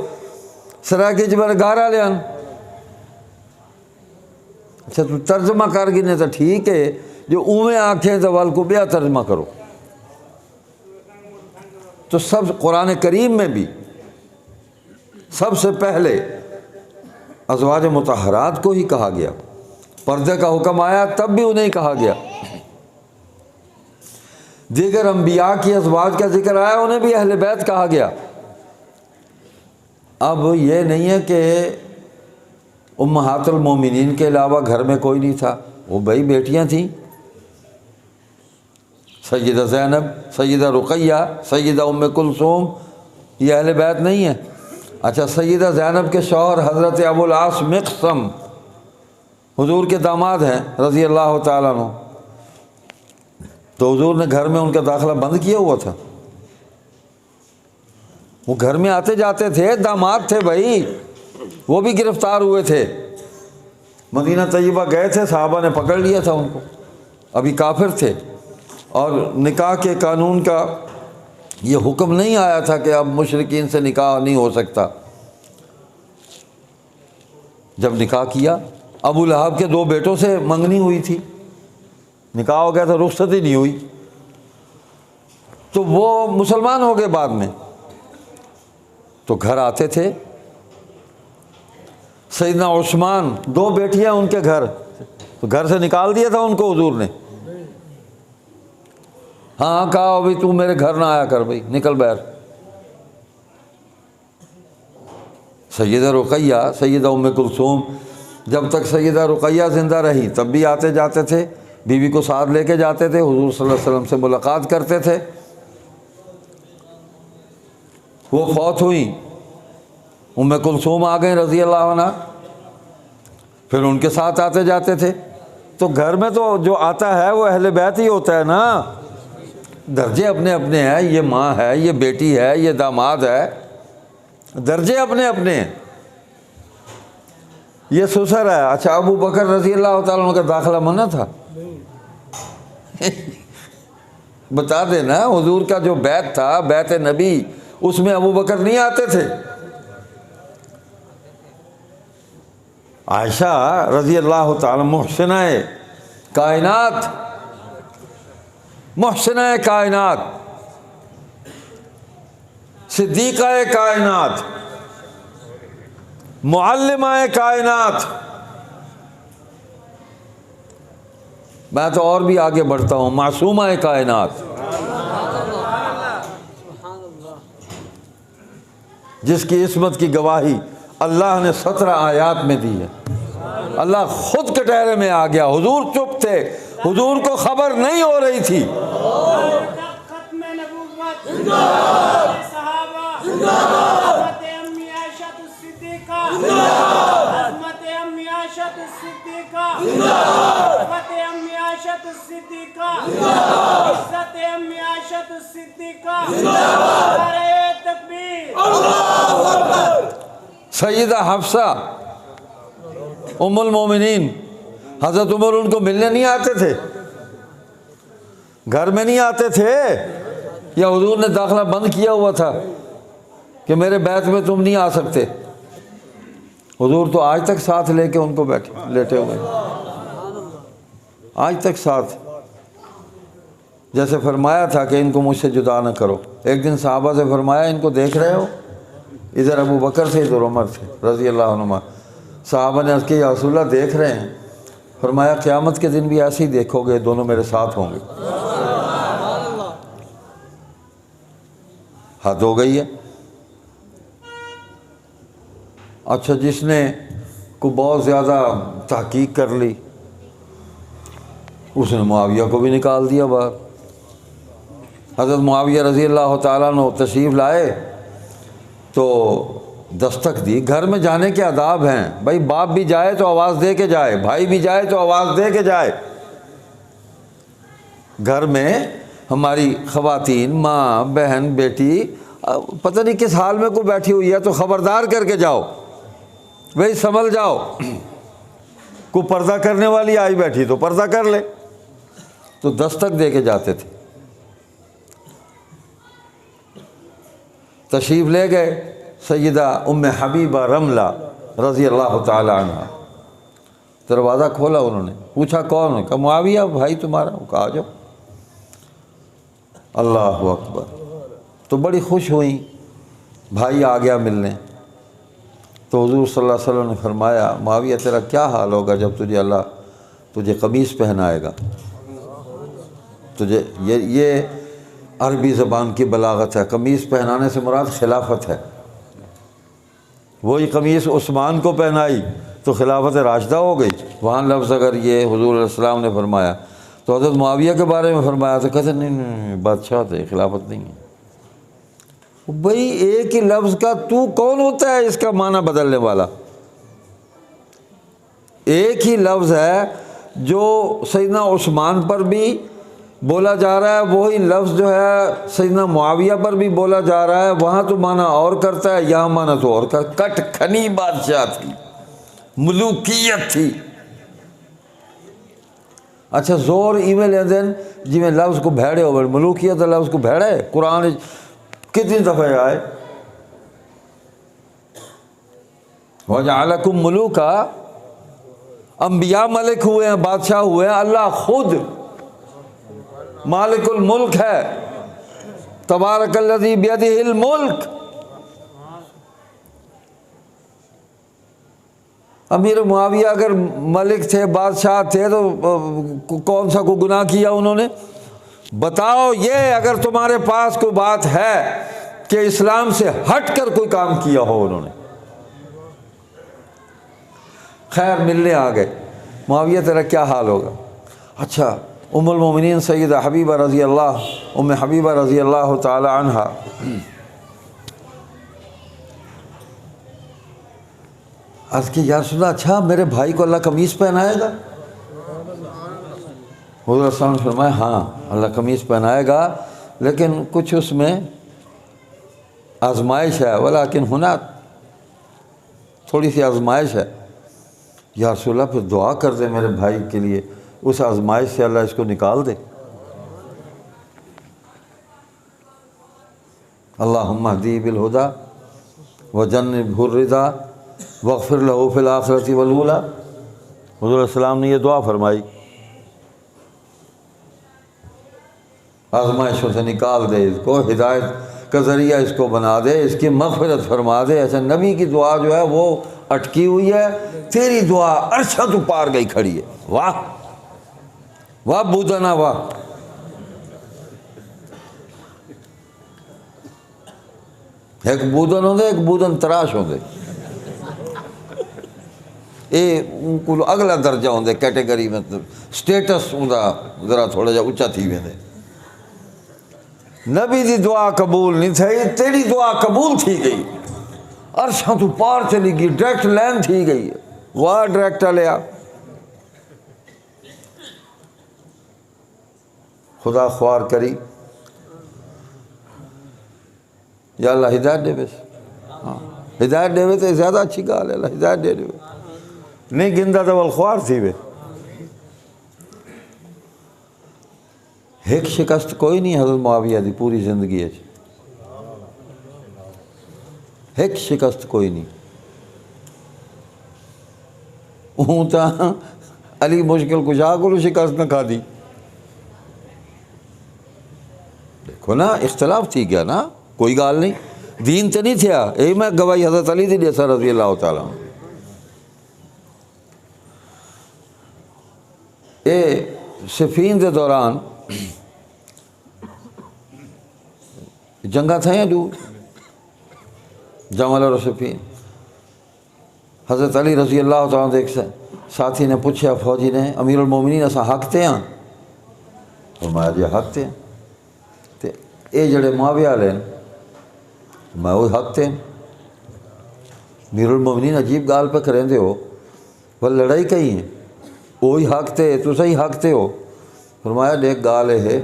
[SPEAKER 1] سراکی چ میرے گھر والے آن۔ اچھا تو ترجمہ کر گنے تو ٹھیک ہے، جو اویں آنکھیں تو وال کو بیا ترجمہ کرو۔ تو سب قرآن کریم میں بھی سب سے پہلے ازواج مطہرات کو ہی کہا گیا، پردے کا حکم آیا تب بھی انہیں کہا گیا، دیگر انبیاء کی ازواج کا ذکر آیا انہیں بھی اہل بیت کہا گیا۔ اب یہ نہیں ہے کہ امہات المومنین کے علاوہ گھر میں کوئی نہیں تھا، وہ بھائی بیٹیاں تھیں، سیدہ زینب، سیدہ رقیہ، سیدہ ام کلثوم، یہ اہل بیت نہیں ہے۔ اچھا سیدہ زینب کے شوہر حضرت ابو العاص مقسم حضور کے داماد ہیں رضی اللہ تعالیٰ عنہ، تو حضور نے گھر میں ان کا داخلہ بند کیا ہوا تھا؟ وہ گھر میں آتے جاتے تھے، داماد تھے بھائی، وہ بھی گرفتار ہوئے تھے، مدینہ طیبہ گئے تھے، صحابہ نے پکڑ لیا تھا ان کو، ابھی کافر تھے، اور نکاح کے قانون کا یہ حکم نہیں آیا تھا کہ اب مشرکین سے نکاح نہیں ہو سکتا۔ جب نکاح کیا، ابو لہب کے 2 بیٹوں سے منگنی ہوئی تھی، نکاح ہو گیا تھا، رخصت ہی نہیں ہوئی، تو وہ مسلمان ہو گئے بعد میں، تو گھر آتے تھے سیدنا عثمان 2 بیٹیاں ان کے گھر، تو گھر سے نکال دیا تھا ان کو حضور نے، ہاں کہا ابھی تو میرے گھر نہ آیا کر بھائی، نکل باہر۔ سیدہ رقیہ، سیدہ ام کلثوم، جب تک سیدہ رقیہ زندہ رہی تب بھی آتے جاتے تھے، بیوی کو ساتھ لے کے جاتے تھے، حضور صلی اللہ علیہ وسلم سے ملاقات کرتے تھے۔ وہ فوت ہوئیں، ام کلثوم آ گئیں رضی اللہ عنہ، پھر ان کے ساتھ آتے جاتے تھے۔ تو گھر میں تو جو آتا ہے وہ اہل بیت ہی ہوتا ہے نا، درجے اپنے اپنے ہیں، یہ ماں ہے، یہ بیٹی ہے، یہ داماد ہے، درجے اپنے اپنے ہیں۔ یہ سسر ہے، اچھا ابو بکر رضی اللہ تعالیٰ عنہ کا داخلہ منع تھا؟ بتا دینا، حضور کا جو بیت تھا، بیت نبی، اس میں ابو بکر نہیں آتے تھے۔ عائشہ رضی اللہ تعالیٰ محسنہ کائنات، محسنہ کائنات، صدیقہ کائنات، معلمہ کائنات، میں تو اور بھی آگے بڑھتا ہوں، معصومہ کائنات، جس کی عصمت کی گواہی اللہ نے 17 آیات میں دی ہے۔ اللہ خود کٹہرے میں آ گیا، حضور چپ تھے، حضور کو خبر نہیں ہو رہی تھی۔
[SPEAKER 2] ختم نبوت، صحابہ، عظمت امی عائشہ الصدیقہ، عظمت امی عائشہ الصدیقہ، عظمت امی عائشہ الصدیقہ، عزت امی عائشہ الصدیقہ، نعرہ تکبیر، اللہ اکبر۔
[SPEAKER 1] سیدہ حفصہ ام المومنین، حضرت عمر ان کو ملنے نہیں آتے تھے، گھر میں نہیں آتے تھے، یا حضور نے داخلہ بند کیا ہوا تھا کہ میرے بیت میں تم نہیں آ سکتے؟ حضور تو آج تک ساتھ لے کے ان کو بیٹھے لیٹے ہوئے، آج تک ساتھ، جیسے فرمایا تھا کہ ان کو مجھ سے جدا نہ کرو۔ ایک دن صحابہ سے فرمایا ان کو دیکھ رہے ہو؟ ادھر ابو بکر تھے، ادھر عمر تھے رضی اللہ عنہما۔ صحابہ نے عرض کی یا رسول اللہ دیکھ رہے ہیں؟ فرمایا قیامت کے دن بھی ایسے ہی دیکھو گے، دونوں میرے ساتھ ہوں گے۔ حد ہو گئی ہے۔ اچھا، جس نے کو بہت زیادہ تحقیق کر لی، اس نے معاویہ کو بھی نکال دیا باہر۔ حضرت معاویہ رضی اللہ تعالیٰ عنہ تشریف لائے تو دستک دی۔ گھر میں جانے کے آداب ہیں بھائی، باپ بھی جائے تو آواز دے کے جائے، بھائی بھی جائے تو آواز دے کے جائے۔ گھر میں ہماری خواتین، ماں، بہن، بیٹی پتہ نہیں کس حال میں کوئی بیٹھی ہوئی ہے تو خبردار کر کے جاؤ، بھائی سنبھل جاؤ۔ کوئی پردہ کرنے والی آئی بیٹھی تو پردہ کر لے، تو دستک دے کے جاتے تھے۔ تشریف لے گئے سیدہ ام حبیبہ رملہ رضی اللہ تعالی عنہ، دروازہ کھولا، انہوں نے پوچھا کون ہے؟ کہا معاویہ بھائی تمہارا۔ کہا آ جاؤ۔ اللہ اکبر، تو بڑی خوش ہوئیں، بھائی آ گیا ملنے۔ تو حضور صلی اللہ علیہ وسلم نے فرمایا معاویہ تیرا کیا حال ہوگا جب اللہ تجھے قمیص پہنائے گا؟ تجھے یہ عربی زبان کی بلاغت ہے، قمیص پہنانے سے مراد خلافت ہے۔ وہی قمیص عثمان کو پہنائی تو خلافت راشدہ ہو گئی۔ وہاں لفظ اگر یہ حضور علیہ السلام نے فرمایا تو حضرت معاویہ کے بارے میں فرمایا تو کہتے نہیں بادشاہ تھے، خلافت نہیں ہے۔ بھئی ایک ہی لفظ کا تو کون ہوتا ہے اس کا معنی بدلنے والا؟ ایک ہی لفظ ہے جو سیدنا عثمان پر بھی بولا جا رہا ہے، وہی لفظ جو ہے سیدنا معاویہ پر بھی بولا جا رہا ہے، وہاں تو معنی اور کرتا ہے، یہاں معنی تو اور کرتا۔ کٹ کھنی بادشاہ تھی، ملوکیت تھی۔ اچھا زور ایویں لیندن جی میں لفظ کو بھیڑے ہو، ملوکیت لفظ کو بھیڑے قرآن کتنی دفعہ آئے؟ وَجَعَلَكُمْ مُلُوكًا، انبیاء ملک ہوئے ہیں، بادشاہ ہوئے ہیں، اللہ خود مالک الملک ہے۔ تبارک الذی بیدہ الملک۔ امیر معاویہ اگر ملک تھے، بادشاہ تھے، تو کون سا کوئی گناہ کیا انہوں نے؟ بتاؤ یہ اگر تمہارے پاس کوئی بات ہے کہ اسلام سے ہٹ کر کوئی کام کیا ہو انہوں نے۔ خیر ملنے آ گئے، معاویہ تیرا کیا حال ہوگا؟ اچھا، ام المومنین سیدہ حبیبہ رضی اللہ، ام حبیبہ رضی اللہ تعالی عنہا عرض کی یا رسول اللہ، اچھا میرے بھائی کو اللہ قمیص پہنائے گا؟ حضور صلی اللہ علیہ وسلم نے فرمایا ہاں اللہ قمیص پہنائے گا، لیکن کچھ اس میں آزمائش ہے، ولیکن ہونا تھوڑی سی آزمائش ہے۔ یا رسول اللہ پھر دعا کر دے میرے بھائی کے لیے، اس آزمائش سے اللہ اس کو نکال دے۔ اللہم اہدی بالہدی وجنبہ الردی واغفر لہ فی الآخرۃ والأولی۔ حضور علیہ السلام نے یہ دعا فرمائی، آزمائشوں سے نکال دے، اس کو ہدایت کا ذریعہ اس کو بنا دے، اس کی مغفرت فرما دے۔ ایسا نبی کی دعا جو ہے وہ اٹکی ہوئی ہے، تیری دعا عرشہ تو پار گئی کھڑی ہے۔ واہ واہ بودنا واہ۔ ایک بودن ہوندے، ایک بودن تراش ہوندے، ان کو اگلا درجہ ہوندے کیٹیگری میں، سٹیٹس ہوندا ذرا تھوڑا جا اچا تھی ویندے۔ نبی دی دعا قبول نہیں تھی، تیری دعا قبول تھی گئی، عرشاں تو پار چلی گئی، ڈائریکٹ لین تھی گئی، واہ ڈائریکٹ لیا۔ خدا خوار کری یا اللہ ہدایت دے بس، ہاں ہدایت دے تو زیادہ اچھی گال ہے، اللہ ہدایت دے نہیں گندا تو والخوار تھی وے۔ ایک شکست کوئی نہیں حضرت معاویہ دی پوری زندگی ہے، ایک شکست کوئی نہیں۔ ہوں تا علی مشکل کشا کو شکست نہ کھا دی۔ دیکھو نا اختلاف تھی گیا نا، کوئی گال نہیں، دین تو نہیں تھیا، اے میں گواہی حضرت علی دی دیسا رضی اللہ تعالیٰ۔ اے صفین دے دوران جنگاں تھائیں جو جمل اور صفین، حضرت علی رضی اللہ تعالیٰ ایک ساتھی نے پوچھا فوجی نے، امیر المومنین اسا حق تے ہیں؟ فرمایا جی حق تے ہیں۔ تے اے جڑے معاویہ والے میں وہ حق تے ہیں۔ امیر المومنین عجیب گال پہ کریں دے ہو، وہ لڑائی کہیں ہیں، وہی حق تے تو صحیح حق تے ہو۔ فرمایا دیکھ گال ہے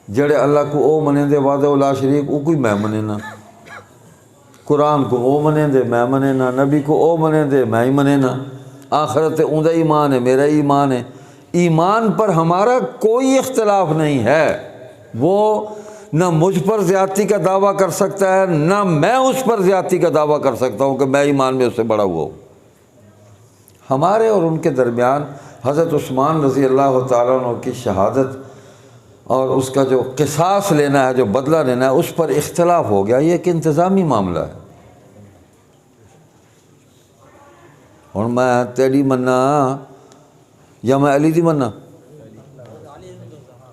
[SPEAKER 1] جڑے اللہ کو او منے دے وعدہ لا شریک او کوئی میں منے نا، قرآن کو او منے دے میں منے نا، نبی کو او منے دے میں ہی منے نا، آخرت اوندا ایمان ہے میرا ایمان ہے۔ ایمان پر ہمارا کوئی اختلاف نہیں ہے، وہ نہ مجھ پر زیادتی کا دعویٰ کر سکتا ہے، نہ میں اس پر زیادتی کا دعویٰ کر سکتا ہوں کہ میں ایمان میں اس سے بڑا ہوا ہوں۔ ہمارے اور ان کے درمیان حضرت عثمان رضی اللہ تعالیٰ عنہ کی شہادت اور اس کا جو قصاص لینا ہے، جو بدلہ لینا ہے، اس پر اختلاف ہو گیا۔ یہ ایک انتظامی معاملہ ہے۔ اور میں تیری منا یا میں علی دی منا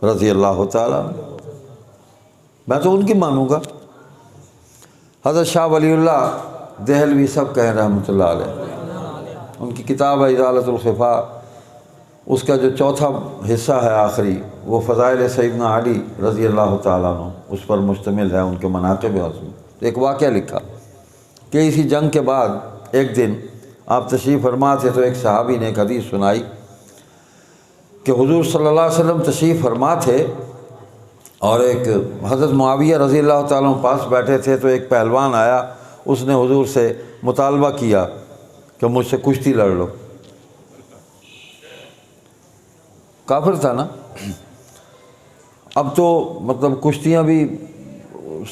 [SPEAKER 1] رضی اللہ تعالیٰ عنہ، میں تو ان کی مانوں گا۔ حضرت شاہ ولی اللہ دہلوی سب کہیں رحمۃ اللہ علیہ، ان کی کتاب ہے ازالۃ الخفا، اس کا جو چوتھا حصہ ہے آخری، وہ فضائل سیدنا علی رضی اللہ تعالیٰ عنہ اس پر مشتمل ہے، ان کے مناقب حسن۔ ایک واقعہ لکھا کہ اسی جنگ کے بعد ایک دن آپ تشریف فرما تھے تو ایک صحابی نے ایک حدیث سنائی کہ حضور صلی اللہ علیہ وسلم تشریف فرما تھے اور ایک حضرت معاویہ رضی اللہ تعالیٰ عنہ پاس بیٹھے تھے، تو ایک پہلوان آیا، اس نے حضور سے مطالبہ کیا کہ مجھ سے کشتی لڑ لو۔ کافر تھا نا، اب تو مطلب کشتیاں بھی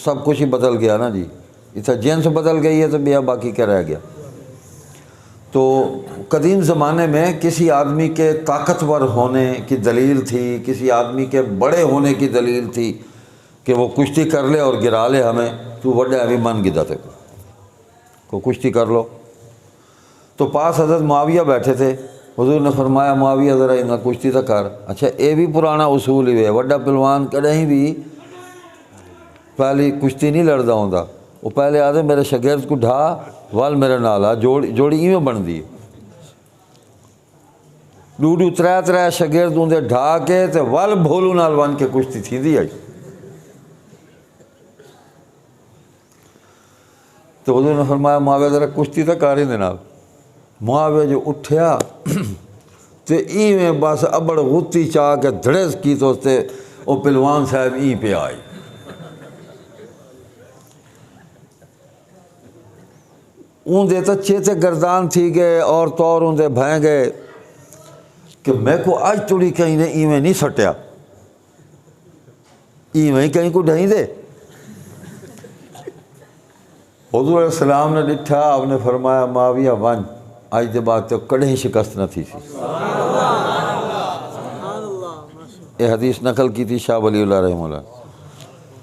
[SPEAKER 1] سب کچھ ہی بدل گیا نا جی، اتنا جنس بدل گئی ہے تو بیا باقی کیا رہ گیا۔ تو قدیم زمانے میں کسی آدمی کے طاقتور ہونے کی دلیل تھی، کسی آدمی کے بڑے ہونے کی دلیل تھی کہ وہ کشتی کر لے اور گرا لے ہمیں، تو وڈے ابھی من گدا تھے کو کشتی کر لو۔ تو پاس حضرت معاویہ بیٹھے تھے. حضور نے فرمایا معاویہ ذرا انہاں کشتی تو کر. اچھا یہ بھی پرانا اصول ہی ہے, وڈا پہلوان کدیں بھی پہلی کشتی نہیں لڑدا ہوندا, وہ پہلے آدھے میرے شاگرد کو ڈھا وال میرے نال آ, جوڑی ایویں بنتی ہے. ڈوڈو ترے شاگرد اندے ڈھا کے تے ول بھولو نال بن کے کشتی تھی آئی. تو حضور نے فرمایا معاویہ ذرا کشتی تو کر ہی دے نال. معاویہ جو اٹھیا تے ایویں بس ابڑ غتی چاہ کے دھڑس کی تو تے وہ پہلوان صاحب ای پہ آئی. اندے تو چیتے گردان تھی گئے اور طور اندے بھائیں گئے کہ میں کو آج توڑی کہیں نے ایویں نہیں سٹیا, ایویں کہیں کو ڈھائیں دے. حضور علیہ السلام نے ڈٹھا, آپ نے فرمایا معاویہ ون آج دے بعد تو کڑیں شکست نہ تھی سی. یہ حدیث نقل کی تھی شاہ ولی اللہ رحمہ اللہ.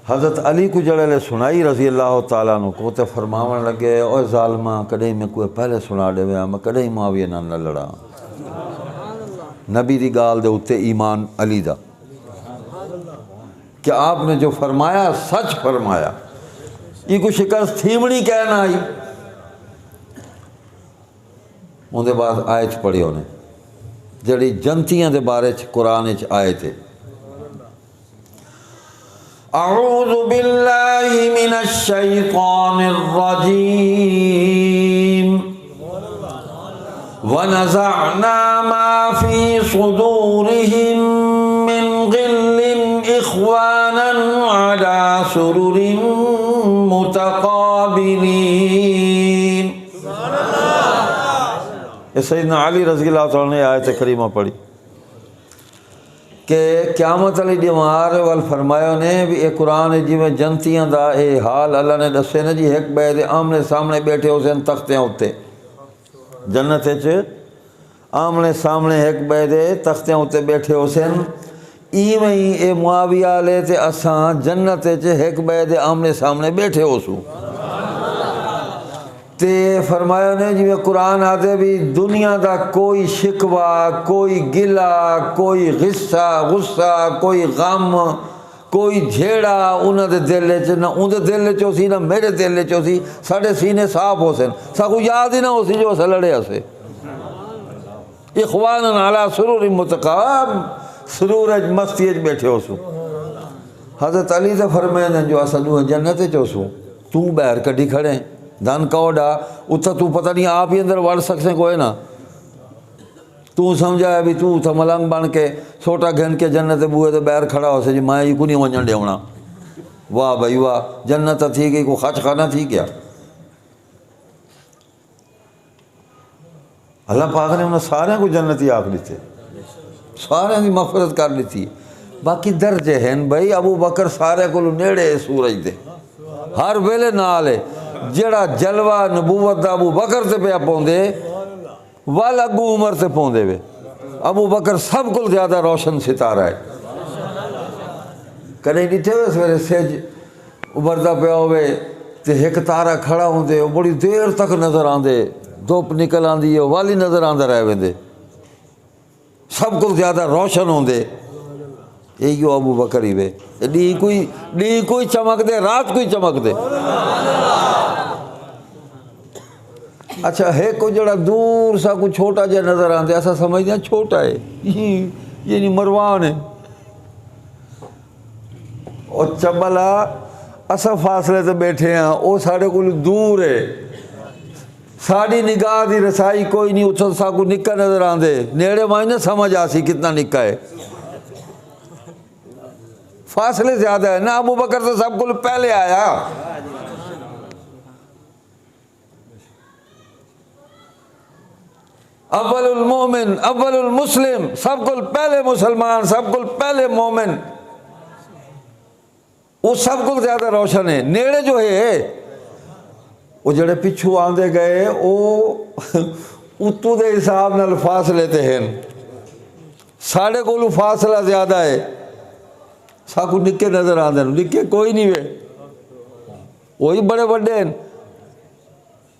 [SPEAKER 1] حضرت علی کو جڑے سنائی رضی اللہ تعالیٰ عنہ کو تے فرماون لگے اوہ ظالمہ کدیں میں کوئی پہلے سنا دے ویا, میں کدیں معاویہ نال نہ لڑا. نبی دی گال دے اتے ایمان علی دا کہ آپ نے جو فرمایا سچ فرمایا. یہ کوئی شکست تھیمڑی کہنا آئی. ان دے بعد آیت پڑھی انہیں جڑی جنتیاں دے بارے قرآن آئے تھے. اعوذ باللہ من الشیطان الرجیم وَنَزَعْنَا مَا فِي صُدُورِهِم مِّن غِلٍّ إِخْوَانًا عَلَى سُرُرٍ مُتَقَابِلِينَ. یہ سیدنا علی رضی اللہ تعالیٰ نے آیت کریمہ پڑھی کہ قیامت علی دیوار وال فرمایا نے بھی اے قرآن جی میں جنتیاں دا اے حال اللہ نے دسے نا جی ایک بے دے آمنے سامنے بیٹھے ہو سن تختیاں ہوتے جنت آمنے سامنے ایک بے دے تختیاں ہوتے بیٹھے ہو سن. ایویں ہی اے معاویہ لے تے اساں جنت ایک بے دے آمنے سامنے بیٹھے ہو سو. تے فرمایا نے جی قرآن آتے بھی دنیا دا کوئی شکوہ, کوئی گلہ, کوئی غصہ, کوئی غم, کوئی جھیڑا انہاں دے دل چ نہ ان دے دل چ سی نہ میرے دل چ سی. ساڈے سینے صاف ہو سن, ساکو یاد ہی نہ ہو سی جو اسا لڑے اسے. اخواناً علی سرور متقاب, سرور مستی بیٹھے ہو سو. حضرت علی تے فرمائے جو اسا دوہ جنت چ سو, تو باہر کڈی کھڑے دن کوڈا اتھا تو پتہ نہیں آپ ہی اندر وڑ سکسیں کوئی نا. تو سمجھایا بھی تو اتھا ملنگ بن کے سوٹا گھن کے جنت بوئے دے باہر کھڑا ہو سے جی ماں یہ کو نہیں ونجن دے ہونا. واہ بھائی واہ, جنت تھی گئی کو خچ خانہ تھی کیا. اللہ پاک نے انہیں سارے کو جنتی آکھ لیتے, سارے کی مغفرت کر لیتی. باقی درجے ہیں بھائی. ابو بکر سارے کو نیڑے سورج دے ہر ویلے نال ہے. جڑا جلوہ نبوت دا ابو بکر تے پہ پوندے وال اگو عمر تے پوندے وے. ابو بکر سب کو زیادہ روشن ستارہ ہے. کدیں ڈٹھے ہوئے سویرے سج ابھردا پیا ہوئے تے ایک تارا کھڑا ہوندے, وہ بڑی دیر تک نظر آندے, دھوپ نکل آندی ہے والی نظر آندا رہ ویندے, سب کو زیادہ روشن ہوندے. یہی ابو بکر ہی وے. ڈی کوئی چمک دے, رات کوئی چمک دے. اچھا ہے کو جڑا دور سا کوئی چھوٹا جا نظر آندے ایسا سمجھتے ہیں چھوٹا ہے, یہ نہیں مروان ہے. اور چبلا اسا فاصلے سے بیٹھے ہیں, وہ ساڑھے کو دور ہے, ساڑھی نگاہ دی رسائی کوئی نہیں. اتھا سا کو نکا نظر آندے, نیڑے مائنے سمجھ آسی کتنا نکا ہے. فاصلے زیادہ ہے نا. ابو بکر تو سب کو پہلے آیا. اول المومن اول المسلم, سب کو پہلے مسلمان, سب کو پہلے مومن. وہ سب کو زیادہ روشن ہے. نیڑے جو ہے وہ جڑے پچھو آندے گئے وہ اتو دے حساب نال فاصلے تے ہیں. ساڑھے کو فاصلہ زیادہ ہے. ساکو نکے نظر آندے, نکے کوئی نہیں وے, وہی بڑے بڑے ہیں.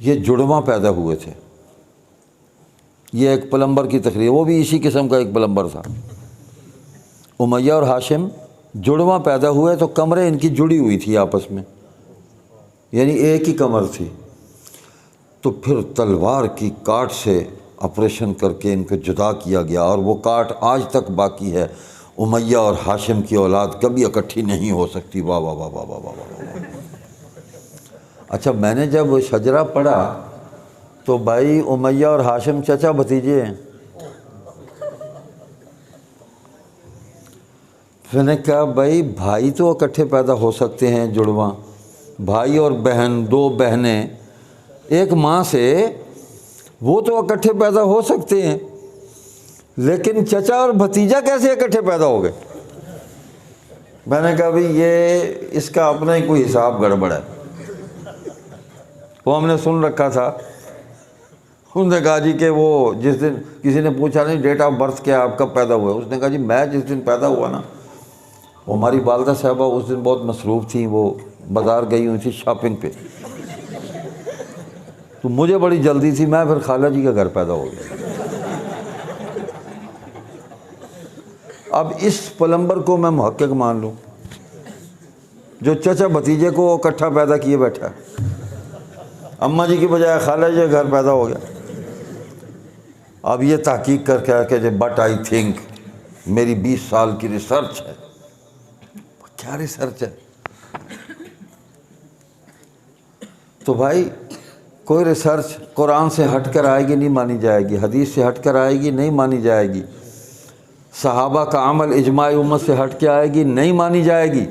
[SPEAKER 1] یہ جڑواں پیدا ہوئے تھے. یہ ایک پلمبر کی تقریر، وہ بھی اسی قسم کا ایک پلمبر تھا. امیہ اور ہاشم جڑواں پیدا ہوئے تو کمریں ان کی جڑی ہوئی تھی آپس میں، یعنی ایک ہی کمر تھی. تو پھر تلوار کی کاٹ سے آپریشن کر کے ان کو جدا کیا گیا، اور وہ کاٹ آج تک باقی ہے. امیہ اور ہاشم کی اولاد کبھی اکٹھی نہیں ہو سکتی. واہ واہ واہ واہ واہ واہ واہ. اچھا، میں نے جب شجرہ پڑھا تو بھائی امیہ اور ہاشم چچا بھتیجے ہیں. میں نے کہا بھائی بھائی تو اکٹھے پیدا ہو سکتے ہیں جڑواں، بھائی اور بہن، دو بہنیں ایک ماں سے، وہ تو اکٹھے پیدا ہو سکتے ہیں، لیکن چچا اور بھتیجا کیسے اکٹھے پیدا ہو گئے؟ میں نے کہا بھائی یہ اس کا اپنا ہی کوئی حساب گڑبڑ ہے. وہ ہم نے سن رکھا تھا. انہوں نے کہا جی کہ وہ جس دن کسی نے پوچھا نہیں ڈیٹ آف برتھ کیا آپ کب پیدا ہوئے، اس نے کہا جی میں جس دن پیدا ہوا نا، وہ ہماری والدہ صاحبہ اس دن بہت مصروف تھیں، وہ بازار گئی ہوئی تھی شاپنگ پہ، تو مجھے بڑی جلدی تھی، میں پھر خالہ جی کے گھر پیدا ہو گیا. اب اس پلمبر کو میں محقق مان لوں جو چچا بھتیجے کو اکٹھا پیدا کیے بیٹھا ہے، اماں جی کی بجائے خالہ جی کے گھر پیدا ہو گیا. اب یہ تحقیق کر کے کہ بٹ آئی تھنک، میری 20 سال کی ریسرچ ہے. کیا ریسرچ ہے؟ تو بھائی کوئی ریسرچ قرآن سے ہٹ کر آئے گی نہیں مانی جائے گی، حدیث سے ہٹ کر آئے گی نہیں مانی جائے گی، صحابہ کا عمل اجماع امت سے ہٹ کے آئے گی نہیں مانی جائے گی.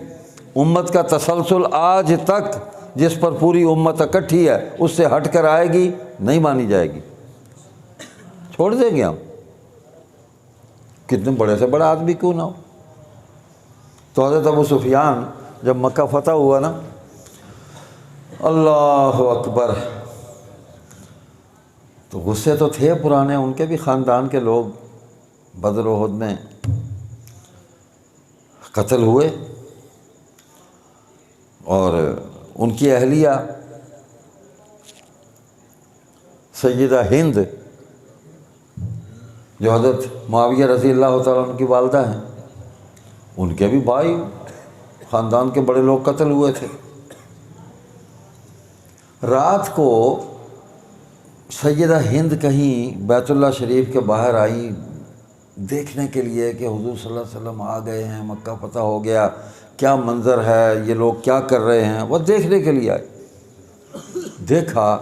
[SPEAKER 1] امت کا تسلسل آج تک جس پر پوری امت اکٹھی ہے اس سے ہٹ کر آئے گی نہیں مانی جائے گی. چھوڑ دیں گے ہم، کتنے بڑے سے بڑا آدمی کیوں نہ ہو. تو حضرت ابو سفیان جب مکہ فتح ہوا نا، اللہ اکبر، تو غصے تو تھے پرانے، ان کے بھی خاندان کے لوگ بدر و احد میں قتل ہوئے، اور ان کی اہلیہ سیدہ ہند جو حضرت معاویہ رضی اللہ تعالیٰ عنہ کی والدہ ہیں، ان کے بھی بھائی خاندان کے بڑے لوگ قتل ہوئے تھے. رات کو سیدہ ہند کہیں بیت اللہ شریف کے باہر آئی دیکھنے کے لیے کہ حضور صلی اللہ علیہ وسلم آ گئے ہیں، مکہ فتح ہو گیا، کیا منظر ہے، یہ لوگ کیا کر رہے ہیں. وہ دیکھنے کے لیے آئے. دیکھا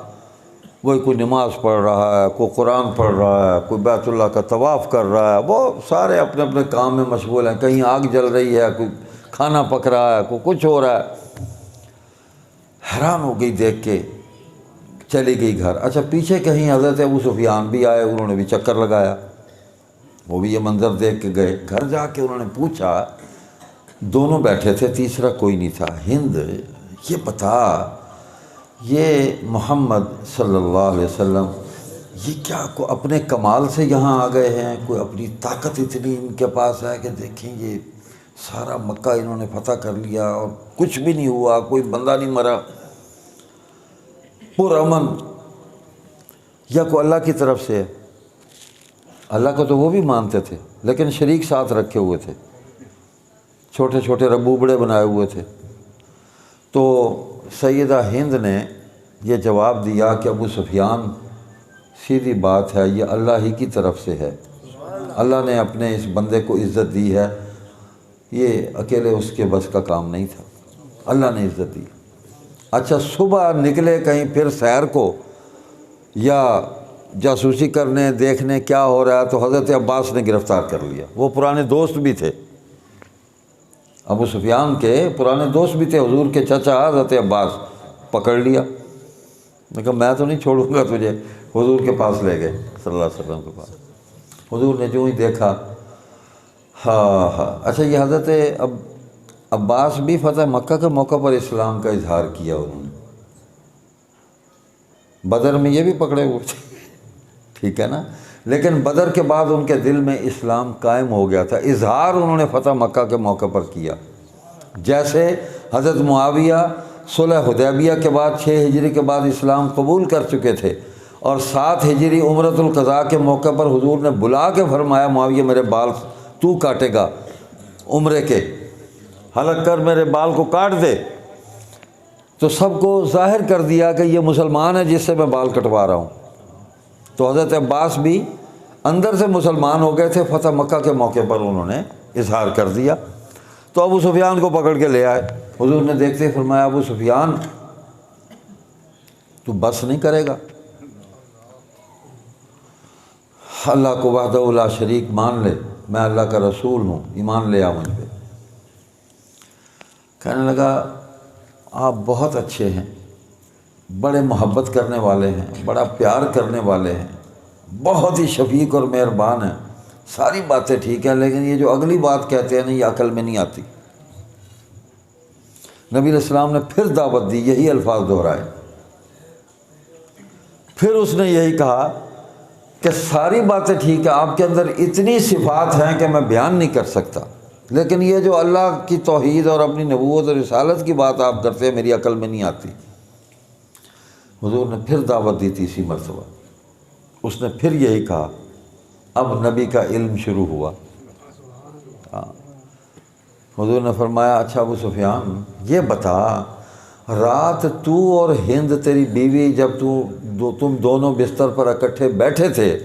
[SPEAKER 1] وہ کوئی نماز پڑھ رہا ہے، کوئی قرآن پڑھ رہا ہے، کوئی بیت اللہ کا طواف کر رہا ہے، وہ سارے اپنے اپنے کام میں مشغول ہیں. کہیں آگ جل رہی ہے، کوئی کھانا پک رہا ہے، کوئی کچھ ہو رہا ہے. حیران ہو گئی دیکھ کے، چلی گئی گھر. اچھا پیچھے کہیں حضرت ابو سفیان بھی آئے، انہوں نے بھی چکر لگایا، وہ بھی یہ منظر دیکھ کے گئے. گھر جا کے انہوں نے پوچھا، دونوں بیٹھے تھے، تیسرا کوئی نہیں تھا. ہند یہ بتا، یہ محمد صلی اللہ علیہ وسلم یہ کیا کو اپنے کمال سے یہاں آ گئے ہیں، کوئی اپنی طاقت اتنی ان کے پاس ہے کہ دیکھیں یہ سارا مکہ انہوں نے فتح کر لیا اور کچھ بھی نہیں ہوا، کوئی بندہ نہیں مرا، پرامن، یا کوئی اللہ کی طرف سے ہے. اللہ کو تو وہ بھی مانتے تھے لیکن شریک ساتھ رکھے ہوئے تھے، چھوٹے چھوٹے ربوبڑے بنائے ہوئے تھے. تو سیدہ ہند نے یہ جواب دیا کہ ابو سفیان سیدھی بات ہے، یہ اللہ ہی کی طرف سے ہے، اللہ نے اپنے اس بندے کو عزت دی ہے، یہ اکیلے اس کے بس کا کام نہیں تھا، اللہ نے عزت دی. اچھا صبح نکلے کہیں پھر سیر کو یا جاسوسی کرنے دیکھنے کیا ہو رہا ہے، تو حضرت عباس نے گرفتار کر لیا. وہ پرانے دوست بھی تھے، ابو سفیان کے پرانے دوست بھی تھے، حضور کے چچا حضرت عباس. پکڑ لیا، میں کہا میں تو نہیں چھوڑوں گا تجھے. حضور کے پاس لے گئے صلی اللہ علیہ وسلم کے پاس. حضور نے جو ہی دیکھا، ہاں اچھا یہ حضرت عباس بھی فتح مکہ کے موقع پر اسلام کا اظہار کیا انہوں نے. بدر میں یہ بھی پکڑے ہوئے تھے، ٹھیک ہے نا، لیکن بدر کے بعد ان کے دل میں اسلام قائم ہو گیا تھا. اظہار انہوں نے فتح مکہ کے موقع پر کیا. جیسے حضرت معاویہ صلح حدیبیہ کے بعد 6 ہجری کے بعد اسلام قبول کر چکے تھے، اور 7 ہجری عمرۃ القضاء کے موقع پر حضور نے بلا کے فرمایا معاویہ میرے بال تو کاٹے گا، عمرے کے حلق کر میرے بال کو کاٹ دے۔ تو سب کو ظاہر کر دیا کہ یہ مسلمان ہے جس سے میں بال کٹوا رہا ہوں۔ تو حضرت عباس بھی اندر سے مسلمان ہو گئے تھے، فتح مکہ کے موقع پر انہوں نے اظہار کر دیا۔ تو ابو سفیان کو پکڑ کے لے آئے، حضور نے دیکھتے فرمایا ابو سفیان تو بس نہیں کرے گا، اللہ کو وحدہ لا شریک مان لے، میں اللہ کا رسول ہوں، ایمان لے آ مجھ پہ۔ کہنے لگا آپ بہت اچھے ہیں، بڑے محبت کرنے والے ہیں، بڑا پیار کرنے والے ہیں، بہت ہی شفیق اور مہربان ہیں، ساری باتیں ٹھیک ہیں، لیکن یہ جو اگلی بات کہتے ہیں نا یہ عقل میں نہیں آتی۔ نبی علیہ السلام نے پھر دعوت دی، یہی الفاظ دہرائے۔ پھر اس نے یہی کہا کہ ساری باتیں ٹھیک ہے، آپ کے اندر اتنی صفات ہیں کہ میں بیان نہیں کر سکتا، لیکن یہ جو اللہ کی توحید اور اپنی نبوت اور رسالت کی بات آپ کرتے ہیں میری عقل میں نہیں آتی۔ حضور نے پھر دعوت دی تیسری مرتبہ، اس نے پھر یہی کہا، اب نبی کا علم شروع ہوا۔ حضور نے فرمایا اچھا ابو سفیان یہ بتا، رات تو اور ہند تیری بیوی جب تم دونوں بستر پر اکٹھے بیٹھے تھے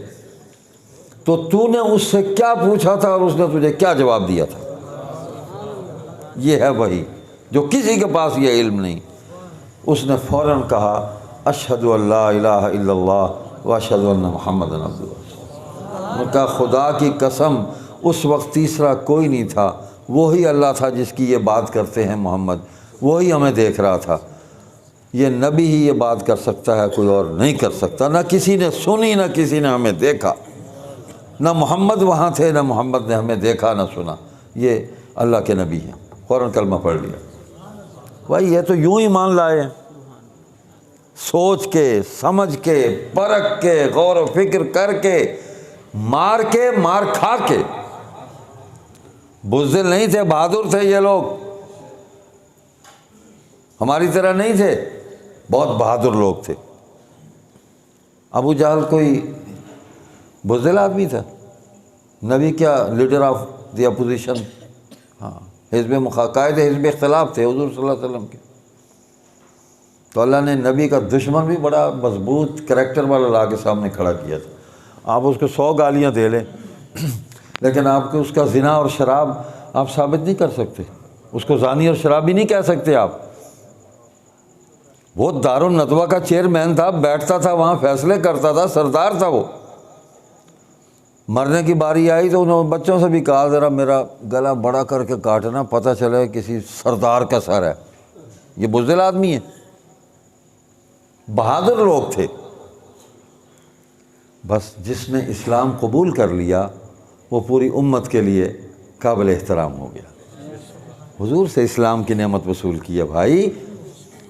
[SPEAKER 1] تو نے اس سے کیا پوچھا تھا اور اس نے تجھے کیا جواب دیا تھا؟ یہ ہے وہی جو کسی کے پاس یہ علم نہیں۔ اس نے فوراً کہا اشہد ان لا الہ الا اللہ و اشہد ان محمد عبدہ ورسولہ۔ نے کہا خدا کی قسم اس وقت تیسرا کوئی نہیں تھا، وہی اللہ تھا جس کی یہ بات کرتے ہیں محمد، وہی ہمیں دیکھ رہا تھا، یہ نبی ہی یہ بات کر سکتا ہے، کوئی اور نہیں کر سکتا۔ نہ کسی نے سنی نہ کسی نے ہمیں دیکھا، نہ محمد وہاں تھے نہ محمد نے ہمیں دیکھا نہ سنا، یہ اللہ کے نبی ہیں۔ فوراً کلمہ پڑھ لیا۔ بھائی یہ تو یوں ہی مان لائے ہیں، سوچ کے سمجھ کے پرکھ کے غور و فکر کر کے مار کھا کے۔ بزدل نہیں تھے، بہادر تھے یہ لوگ، ہماری طرح نہیں تھے، بہت بہادر لوگ تھے۔ ابو جہل کوئی بزدل آدمی تھا؟ نبی کیا لیڈر آف دی اپوزیشن، ہاں قائد حزب اختلاف تھے حضور صلی اللہ علیہ وسلم کے۔ تو اللہ نے نبی کا دشمن بھی بڑا مضبوط کریکٹر والا لا کے سامنے کھڑا کیا تھا۔ آپ اس کو 100 گالیاں دے لیں لیکن آپ کو اس کا زنا اور شراب آپ ثابت نہیں کر سکتے، اس کو زانی اور شرابی نہیں کہہ سکتے آپ۔ وہ دارالندوہ کا چیئرمین تھا، بیٹھتا تھا وہاں، فیصلے کرتا تھا، سردار تھا وہ۔ مرنے کی باری آئی تو انہوں نے بچوں سے بھی کہا ذرا میرا گلا بڑا کر کے کاٹنا، پتہ چلے کسی سردار کا سر ہے۔ یہ بزدل آدمی ہے، بہادر لوگ تھے۔ بس جس نے اسلام قبول کر لیا وہ پوری امت کے لیے قابل احترام ہو گیا۔ حضور سے اسلام کی نعمت وصول کیا۔ بھائی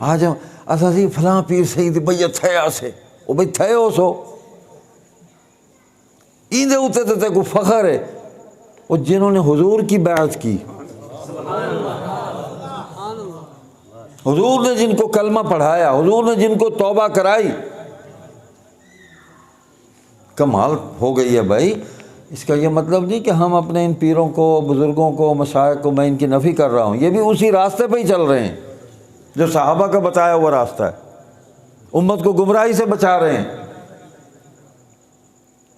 [SPEAKER 1] آج ہم اساسی فلاں پیر سید بھئی تھے آسے وہ بھئی تھے ہو سو ایندے ہوتے تھے کو فخر ہے، وہ جنہوں نے حضور کی بیعت کی، حضور نے جن کو کلمہ پڑھایا، حضور نے جن کو توبہ کرائی، کمال ہو گئی ہے بھائی۔ اس کا یہ مطلب نہیں کہ ہم اپنے ان پیروں کو، بزرگوں کو، مشائخ کو میں ان کی نفی کر رہا ہوں، یہ بھی اسی راستے پہ ہی چل رہے ہیں جو صحابہ کا بتایا ہوا راستہ ہے، امت کو گمراہی سے بچا رہے ہیں۔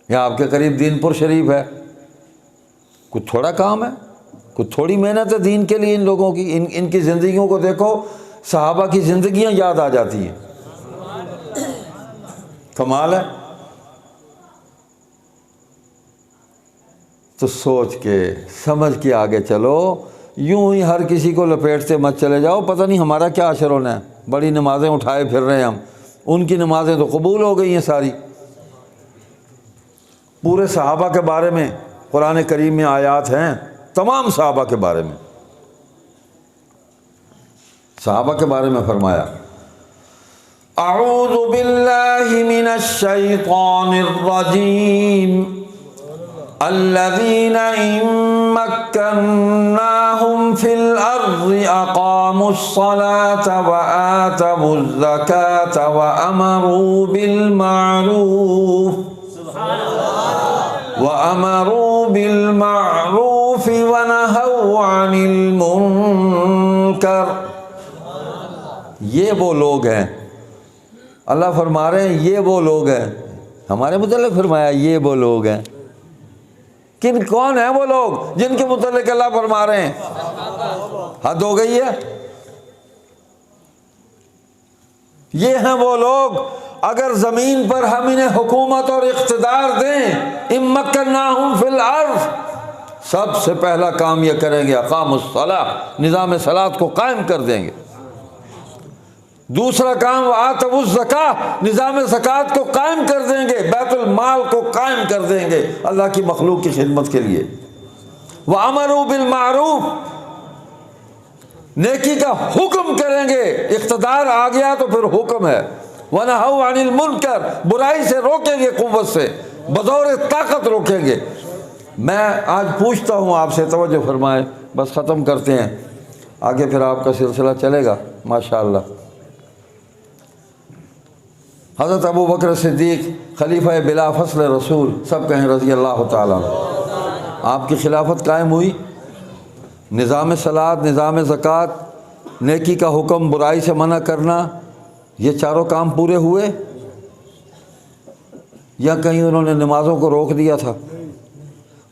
[SPEAKER 1] یہاں آپ کے قریب دین پور شریف ہے، کچھ تھوڑا کام ہے، کچھ تھوڑی محنت ہے دین کے لیے ان لوگوں کی۔ ان کی زندگیوں کو دیکھو، صحابہ کی زندگیاں یاد آ جاتی ہیں، کمال ہے۔ تو سوچ کے سمجھ کے آگے چلو، یوں ہی ہر کسی کو لپیٹتے مت چلے جاؤ، پتہ نہیں ہمارا کیا اشر ہونا ہے۔ بڑی نمازیں اٹھائے پھر رہے ہیں ہم، ان کی نمازیں تو قبول ہو گئی ہیں ساری۔ پورے صحابہ کے بارے میں قرآن کریم میں آیات ہیں، تمام صحابہ کے بارے میں، صحابہ کے بارے میں فرمایا اعوذ باللہ من الشیطان الرجیم الذین ان مکناہم فی الارض اقاموا الصلاة وآتوا الزکاة وأمروا بالمعروف ونہوا عن المنکر. یہ وہ لوگ ہیں، اللہ فرما رہے ہیں یہ وہ لوگ ہیں. ہمارے متعلق فرمایا یہ وہ لوگ ہیں. کون ہیں وہ لوگ جن کے متعلق اللہ فرما رہے ہیں؟ حد ہو گئی ہے. یہ ہیں وہ لوگ اگر زمین پر ہم انہیں حکومت اور اقتدار دیں، ان مکناہم فی الارض، سب سے پہلا کام یہ کریں گے اقاموا الصلاۃ، نظام صلاۃ کو قائم کر دیں گے. دوسرا کام وآتوا الزکاۃ، نظام زکوٰۃ کو قائم کر دیں گے، بیت المال کو قائم کر دیں گے اللہ کی مخلوق کی خدمت کے لیے. وامروا بالمعروف، نیکی کا حکم کریں گے. اقتدار آ گیا تو پھر حکم ہے. ونہوا عن المنکر، برائی سے روکیں گے، قوت سے بدور طاقت روکیں گے. میں آج پوچھتا ہوں آپ سے، توجہ فرمائیں، بس ختم کرتے ہیں، آگے پھر آپ کا سلسلہ چلے گا ماشاءاللہ. حضرت ابو بکر صدیق خلیفہ بلا فصل رسول، سب کہیں رضی اللہ تعالیٰ عنہ، آپ کی خلافت قائم ہوئی. نظام صلاۃ، نظام زکوٰۃ، نیکی کا حکم، برائی سے منع کرنا، یہ چاروں کام پورے ہوئے یا کہیں انہوں نے نمازوں کو روک دیا تھا؟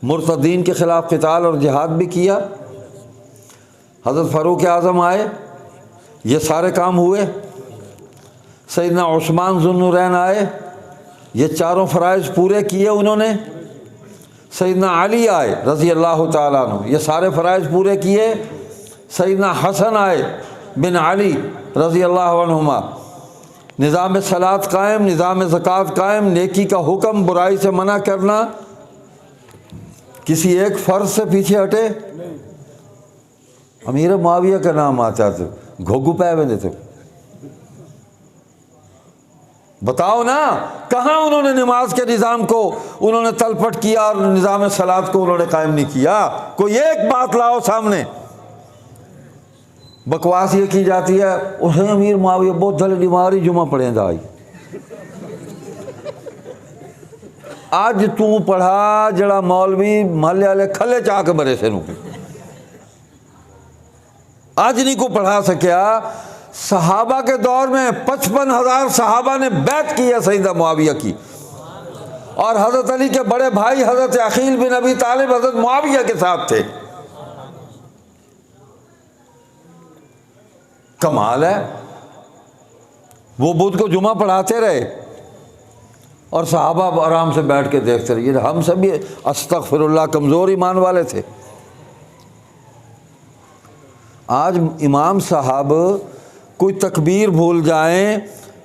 [SPEAKER 1] مرتدین کے خلاف قتال اور جہاد بھی کیا. حضرت فاروق اعظم آئے، یہ سارے کام ہوئے. سیدنا عثمان ذو النورین آئے، یہ چاروں فرائض پورے کیے انہوں نے. سیدنا علی آئے رضی اللہ تعالیٰ عنہ، یہ سارے فرائض پورے کیے. سیدنا حسن آئے بن علی رضی اللہ عنہما، نظام صلاۃ قائم، نظام زکوٰۃ قائم، نیکی کا حکم، برائی سے منع کرنا. کسی ایک فرض سے پیچھے ہٹے؟ امیر معاویہ کا نام آتا تھا، گھوگو پہ بندے تھے. بتاؤ نا کہاں انہوں نے نماز کے نظام کو انہوں نے تلپٹ کیا اور نظام صلاۃ کو انہوں نے قائم نہیں کیا؟ کوئی ایک بات لاؤ سامنے. بکواس یہ کی جاتی ہے انہیں امیر معاویہ بہت دل بیماری جمعہ پڑھیں دائی. آج تو پڑھا جڑا مولوی محلے والے کھلے چاہ کے مرے سے نو آج نہیں کو پڑھا سکیا. صحابہ کے دور میں 55,000 صحابہ نے بیعت کی ہے سیدنا معاویہ کی، اور حضرت علی کے بڑے بھائی حضرت عقیل بن ابی طالب حضرت معاویہ کے ساتھ تھے. کمال ہے. وہ بدھ کو جمعہ پڑھاتے رہے اور صحابہ آرام سے بیٹھ کے دیکھتے رہے. ہم سب یہ استغفر اللہ کمزور ایمان والے تھے. آج امام صاحب کوئی تکبیر بھول جائیں،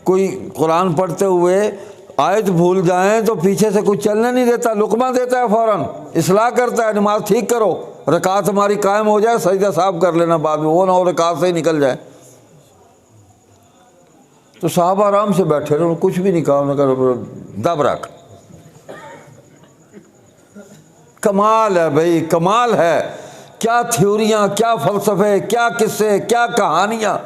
[SPEAKER 1] کوئی قرآن پڑھتے ہوئے آیت بھول جائیں تو پیچھے سے کوئی چلنے نہیں دیتا، لقمہ دیتا ہے فوراً، اصلاح کرتا ہے، نماز ٹھیک کرو، رکعت ہماری قائم ہو جائے، سجدہ صاحب کر لینا بعد میں، وہ نہ ہو رکعت سے ہی نکل جائے. تو صحابہ آرام سے بیٹھے رہے، کچھ بھی نہیں کہا، انہوں نے کہا دب رکھ. کمال ہے بھائی، کمال ہے. کیا تھیوریاں، کیا فلسفے، کیا قصے، کیا کہانیاں.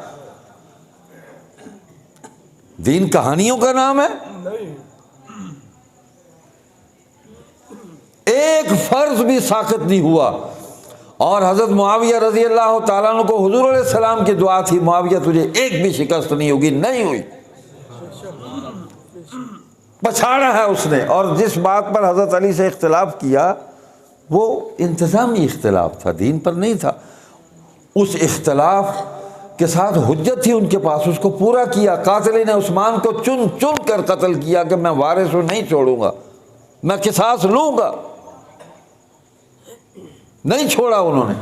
[SPEAKER 1] دین کہانیوں کا نام ہے؟ ایک فرض بھی ساقط نہیں ہوا. اور حضرت معاویہ رضی اللہ تعالیٰ عنہ کو حضور علیہ السلام کی دعا تھی، معاویہ تجھے ایک بھی شکست نہیں ہوگی، نہیں ہوئی. پچھاڑا ہے اس نے. اور جس بات پر حضرت علی سے اختلاف کیا وہ انتظامی اختلاف تھا، دین پر نہیں تھا. اس اختلاف کے ساتھ حجت تھی ان کے پاس، اس کو پورا کیا. قاتل نے عثمان کو چن چن کر قتل کیا کہ میں وارث ہوں، نہیں چھوڑوں گا، میں قصاص لوں گا. نہیں چھوڑا انہوں نے.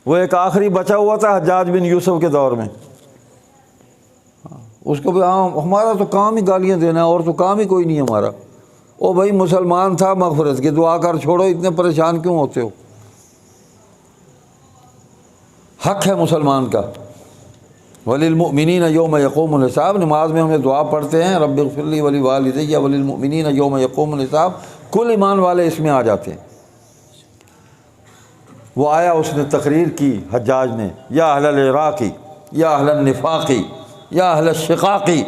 [SPEAKER 1] وہ ایک آخری بچا ہوا تھا حجاج بن یوسف کے دور میں، اس کو بھی ہمارا تو کام ہی گالیاں دینا ہے، اور تو کام ہی کوئی نہیں ہمارا. او بھائی مسلمان تھا، مغفرت کی دعا کر، چھوڑو، اتنے پریشان کیوں ہوتے ہو؟ حق ہے مسلمان کا. وَلِلْمُؤْمِنِينَ یوم یقوم الحساب. نماز میں ہم یہ دعا پڑھتے ہیں رب اغفر لی وَلِوَالِدَیَّ وَلِلْمُؤْمِنِينَ یوم یقوم الحساب. کل ایمان والے اس میں آ جاتے ہیں. وہ آیا، اس نے تقریر کی حجاج نے، یا اہل العراقی یا اہل النفاقی یا اہل الشقاقی،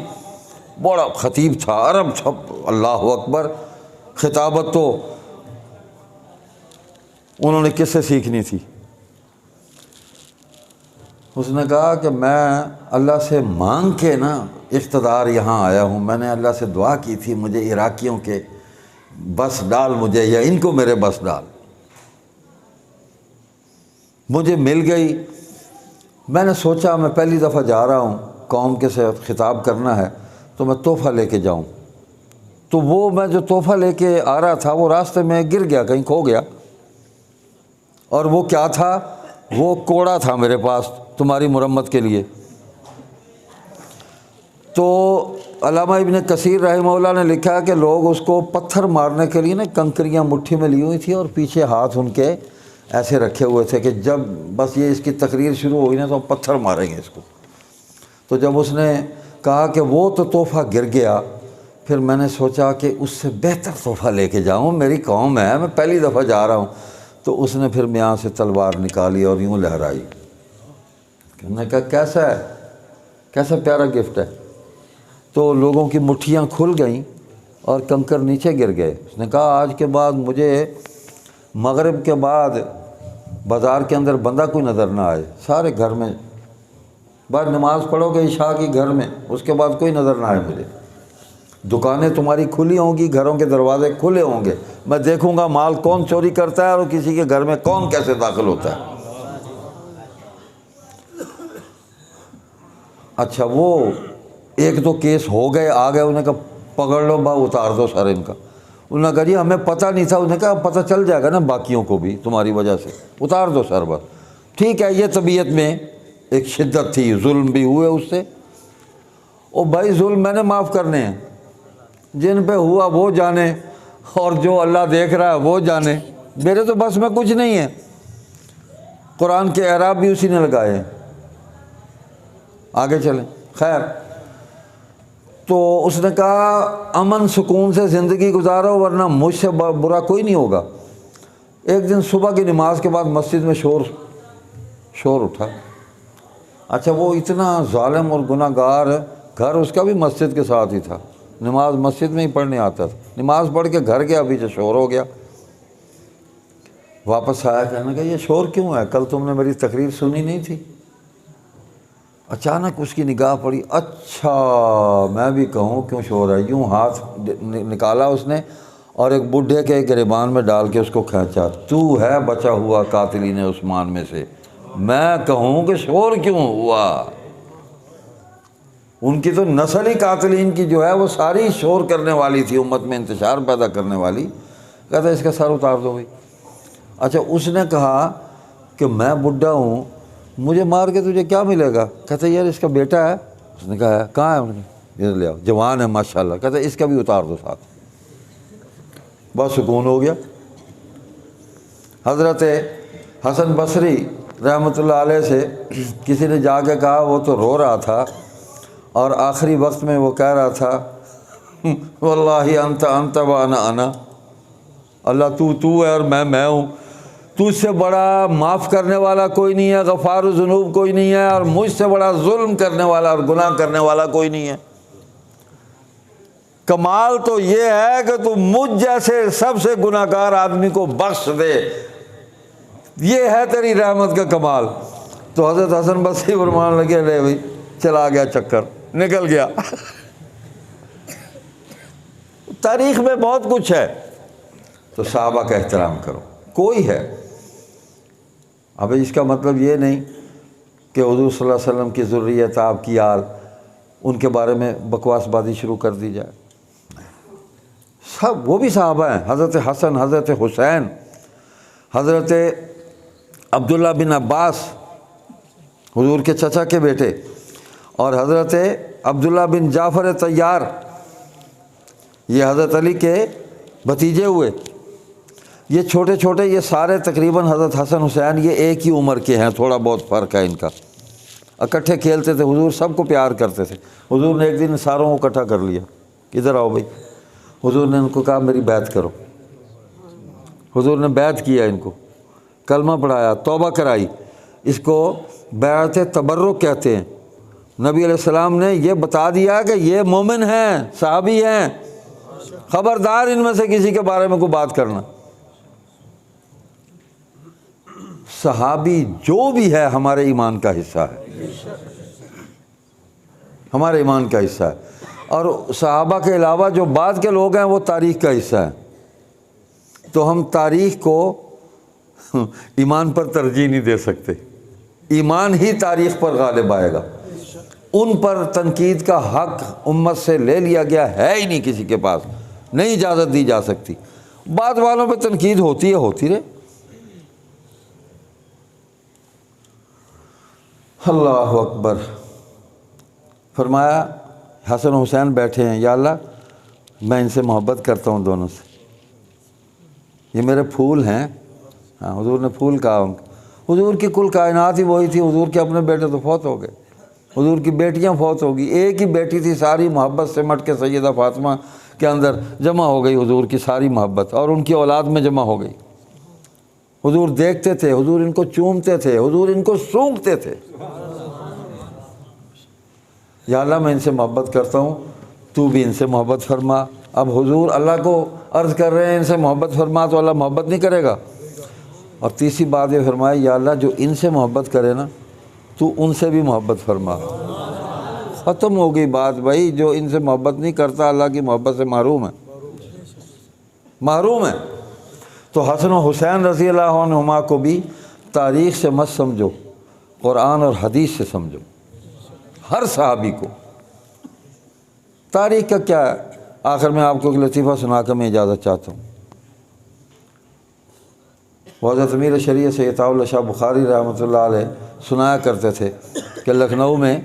[SPEAKER 1] بڑا خطیب تھا، عرب تھا، اللہ اکبر، خطابت تو انہوں نے کس سے سیکھنی تھی؟ اس نے کہا کہ میں اللہ سے مانگ کے نا اقتدار یہاں آیا ہوں، میں نے اللہ سے دعا کی تھی مجھے عراقیوں کے بس ڈال مجھے، یا ان کو میرے بس ڈال، مجھے مل گئی۔ میں نے سوچا میں پہلی دفعہ جا رہا ہوں، قوم کے ساتھ خطاب کرنا ہے تو میں تحفہ لے کے جاؤں۔ تو وہ میں جو تحفہ لے کے آ رہا تھا وہ راستے میں گر گیا، کہیں کھو گیا، اور وہ کیا تھا؟ وہ کوڑا تھا میرے پاس تمہاری مرمت کے لیے۔ تو علامہ ابن کثیر رحمہ اللہ نے لکھا کہ لوگ اس کو پتھر مارنے کے لیے نا کنکریاں مٹھی میں لی ہوئی تھی اور پیچھے ہاتھ ان کے ایسے رکھے ہوئے تھے کہ جب بس یہ اس کی تقریر شروع ہوئی نا تو ہم پتھر ماریں گے اس کو۔ تو جب اس نے کہا کہ وہ تو تحفہ گر گیا، پھر میں نے سوچا کہ اس سے بہتر تحفہ لے کے جاؤں، میری قوم ہے، میں پہلی دفعہ جا رہا ہوں۔ تو اس نے پھر میاں سے تلوار نکالی اور یوں لہرائی۔ میں نے کہا کیسا ہے، کیسا پیارا گفٹ ہے۔ تو لوگوں کی مٹھیاں کھل گئیں اور کنکر نیچے گر گئے۔ اس نے کہا آج کے بعد مجھے مغرب کے بعد بازار کے اندر بندہ کوئی نظر نہ آئے، سارے گھر میں، بعد نماز پڑھو گے عشاء کی گھر میں، اس کے بعد کوئی نظر نہ آئے مجھے، دکانیں تمہاری کھلی ہوں گی، گھروں کے دروازے کھلے ہوں گے، میں دیکھوں گا مال کون چوری کرتا ہے اور کسی کے گھر میں کون کیسے داخل ہوتا ہے۔ اچھا وہ ایک دو کیس ہو گئے، آ گئے، انہیں کہا پکڑ لو با اتار دو سر ان کا۔ انہوں نے کہا جی ہمیں پتہ نہیں تھا۔ انہوں نے کہا پتہ چل جائے گا نا باقیوں کو بھی تمہاری وجہ سے، اتار دو سر بس۔ ٹھیک ہے، یہ طبیعت میں ایک شدت تھی، ظلم بھی ہوئے اس سے۔ او بھائی ظلم میں نے معاف کرنے ہیں، جن پہ ہوا وہ جانے، اور جو اللہ دیکھ رہا ہے وہ جانے، میرے تو بس میں کچھ نہیں ہے۔ قرآن کے اعراب بھی اسی نے لگائے ہیں۔ آگے چلیں، خیر۔ تو اس نے کہا امن سکون سے زندگی گزارو ورنہ مجھ سے برا کوئی نہیں ہوگا۔ ایک دن صبح کی نماز کے بعد مسجد میں شور اٹھا۔ اچھا وہ اتنا ظالم اور گناہ گار، گھر اس کا بھی مسجد کے ساتھ ہی تھا، نماز مسجد میں ہی پڑھنے آتا تھا، نماز پڑھ کے گھر گیا، پیچھے شور ہو گیا۔ واپس آیا، کہنے کا یہ شور کیوں ہے، کل تم نے میری تقریر سنی نہیں تھی؟ اچانک اس کی نگاہ پڑی، اچھا میں بھی کہوں کیوں شور ہے۔ یوں ہاتھ نکالا اس نے اور ایک بڈھے کے گریبان میں ڈال کے اس کو کھینچا، تو ہے بچا ہوا قاتلین عثمان میں سے، میں کہوں کہ شور کیوں ہوا۔ ان کی تو نسل ہی قاتلین کی جو ہے وہ ساری شور کرنے والی تھی، امت میں انتشار پیدا کرنے والی۔ کہتا ہے اس کا سر اتار دو بھائی۔ اچھا اس نے کہا کہ میں بڈھا ہوں، مجھے مار کے تجھے کیا ملے گا؟ کہتا ہے یار اس کا بیٹا ہے۔ اس نے کہا کہاں ہے؟ ادھر لے آؤ، جوان ہے ماشاءاللہ۔ کہتا ہے اس کا بھی اتار دو ساتھ۔ بس سکون ہو گیا۔ حضرت حسن بصری رحمۃ اللہ علیہ سے کسی نے جا کے کہا، وہ تو رو رہا تھا اور آخری وقت میں وہ کہہ رہا تھا واللہ انت وانا انا، اللہ تو ہے اور میں ہوں، تجھ سے بڑا معاف کرنے والا کوئی نہیں ہے، غفار الذنوب کوئی نہیں ہے، اور مجھ سے بڑا ظلم کرنے والا اور گناہ کرنے والا کوئی نہیں ہے۔ کمال تو یہ ہے کہ تو مجھ جیسے سب سے گناہ گار آدمی کو بخش دے، یہ ہے تیری رحمت کا کمال۔ تو حضرت حسن بصری فرمان لگے لے بھائی، چلا گیا چکر، نکل گیا۔ تاریخ میں بہت کچھ ہے، تو صحابہ کا احترام کرو۔ کوئی ہے، اب اس کا مطلب یہ نہیں کہ حضور صلی اللہ علیہ وسلم کی ذریت، آپ کی آل، ان کے بارے میں بکواس بازی شروع کر دی جائے۔ سب وہ بھی صحابہ ہیں، حضرت حسن، حضرت حسین، حضرت عبداللہ بن عباس حضور کے چچا کے بیٹے، اور حضرت عبداللہ بن جعفر طیار، یہ حضرت علی کے بھتیجے ہوئے۔ یہ چھوٹے چھوٹے، یہ سارے تقریباً حضرت حسن حسین یہ ایک ہی عمر کے ہیں، تھوڑا بہت فرق ہے ان کا۔ اکٹھے کھیلتے تھے، حضور سب کو پیار کرتے تھے۔ حضور نے ایک دن ساروں کو اکٹھا کر لیا، ادھر آؤ بھائی۔ حضور نے ان کو کہا میری بیعت کرو۔ حضور نے بیعت کیا ان کو، کلمہ پڑھایا، توبہ کرائی، اس کو بیعت تبرک کہتے ہیں۔ نبی علیہ السلام نے یہ بتا دیا کہ یہ مومن ہیں، صحابی ہیں، خبردار ان میں سے کسی کے بارے میں کوئی بات کرنا۔ صحابی جو بھی ہے ہمارے ایمان کا حصہ ہے، ہمارے ایمان کا حصہ ہے، اور صحابہ کے علاوہ جو بعد کے لوگ ہیں وہ تاریخ کا حصہ ہے۔ تو ہم تاریخ کو ایمان پر ترجیح نہیں دے سکتے، ایمان ہی تاریخ پر غالب آئے گا۔ ان پر تنقید کا حق امت سے لے لیا گیا ہے ہی نہیں، کسی کے پاس نہیں اجازت دی جا سکتی۔ بعد والوں پہ تنقید ہوتی ہے، ہوتی رہے۔ اللہ اکبر۔ فرمایا حسن و حسین بیٹھے ہیں، یا اللہ میں ان سے محبت کرتا ہوں، دونوں سے، یہ میرے پھول ہیں۔ ہاں، حضور نے پھول کہا ان کو۔ حضور کی کل کائنات ہی وہی تھی، حضور کے اپنے بیٹے تو فوت ہو گئے، حضور کی بیٹیاں فوت ہو گئی، ایک ہی بیٹی تھی، ساری محبت سمٹ کے سیدہ فاطمہ کے اندر جمع ہو گئی، حضور کی ساری محبت اور ان کی اولاد میں جمع ہو گئی۔ حضور دیکھتے تھے، حضور ان کو چومتے تھے، حضور ان کو سونگھتے تھے۔ یا اللہ میں ان سے محبت کرتا ہوں، تو بھی ان سے محبت فرما۔ اب حضور اللہ کو عرض کر رہے ہیں ان سے محبت فرما، تو اللہ محبت نہیں کرے گا؟ اور تیسری بات یہ فرمائی، یا اللہ جو ان سے محبت کرے نا تو ان سے بھی محبت فرما۔ ختم ہو گئی بات بھائی، جو ان سے محبت نہیں کرتا اللہ کی محبت سے محروم ہے، محروم ہے۔ تو حسن و حسین رضی اللہ عنہما کو بھی تاریخ سے مت سمجھو، قرآن اور حدیث سے سمجھو، ہر صحابی کو۔ تاریخ کا کیا ہے؟ آخر میں آپ کو ایک لطیفہ سنا کر میں اجازت چاہتا ہوں۔ حضرت امیر شریعت سید عطاء اللہ شاہ بخاری رحمۃ اللہ علیہ سنایا کرتے تھے کہ لکھنؤ میں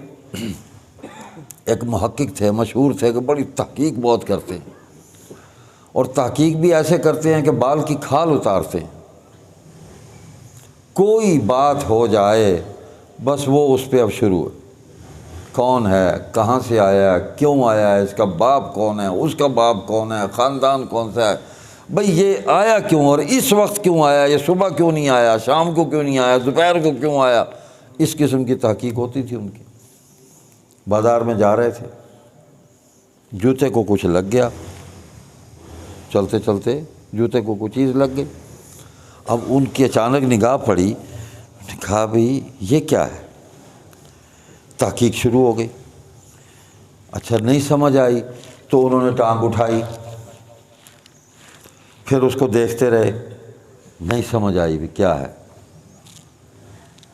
[SPEAKER 1] ایک محقق تھے، مشہور تھے، کہ بڑی تحقیق بہت کرتے ہیں، اور تحقیق بھی ایسے کرتے ہیں کہ بال کی کھال اتارتے ہیں۔ کوئی بات ہو جائے بس وہ اس پہ اب شروع ہے، کون ہے، کہاں سے آیا ہے، کیوں آیا ہے، اس کا باپ کون ہے، اس کا باپ کون ہے، خاندان کون سا ہے، بھئی یہ آیا کیوں، اور اس وقت کیوں آیا، یہ صبح کیوں نہیں آیا، شام کو کیوں نہیں آیا، دوپہر کو کیوں آیا۔ اس قسم کی تحقیق ہوتی تھی ان کی۔ بازار میں جا رہے تھے، جوتے کو کچھ لگ گیا، چلتے چلتے جوتے کو کچھ چیز لگ گئی۔ اب ان کی اچانک نگاہ پڑی، کہا بھئی یہ کیا ہے؟ تحقیق شروع ہو گئی۔ اچھا نہیں سمجھ آئی تو انہوں نے ٹانگ اٹھائی، پھر اس کو دیکھتے رہے، نہیں سمجھ آئی بھی کیا ہے،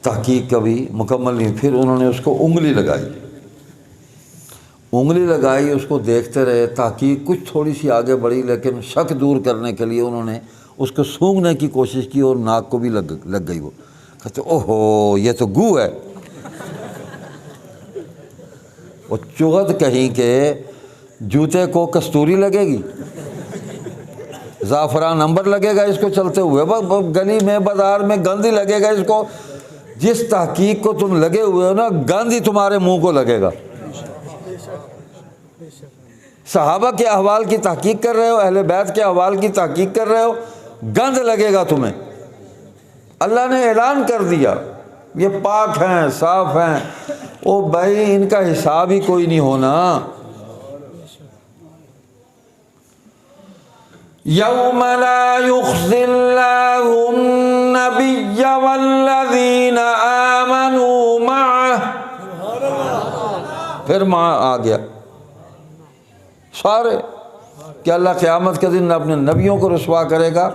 [SPEAKER 1] تحقیق کبھی مکمل نہیں۔ پھر انہوں نے اس کو انگلی لگائی، انگلی لگائی، اس کو دیکھتے رہے، تحقیق کچھ تھوڑی سی آگے بڑھی، لیکن شک دور کرنے کے لیے انہوں نے اس کو سونگھنے کی کوشش کی اور ناک کو بھی لگ گئی۔ وہ کہتے اوہو یہ تو گو ہے۔ وہ چغد کہیں کہ جوتے کو کستوری لگے گی، زعفران نمبر لگے گا اس کو چلتے ہوئے، گلی میں بازار میں گند ہی لگے گا اس کو۔ جس تحقیق کو تم لگے ہوئے ہو نا، گند ہی تمہارے منہ کو لگے گا۔ صحابہ کے احوال کی تحقیق کر رہے ہو، اہل بیت کے احوال کی تحقیق کر رہے ہو، گند لگے گا تمہیں۔ اللہ نے اعلان کر دیا یہ پاک ہیں، صاف ہیں، او بھائی ان کا حساب ہی کوئی نہیں ہونا۔ یوم لا یخزی اللہ النبی والذین آمنوا معہ، پھر ماں آ گیا سارے، کہ اللہ قیامت کے دن اپنے نبیوں کو رسوا کرے گا،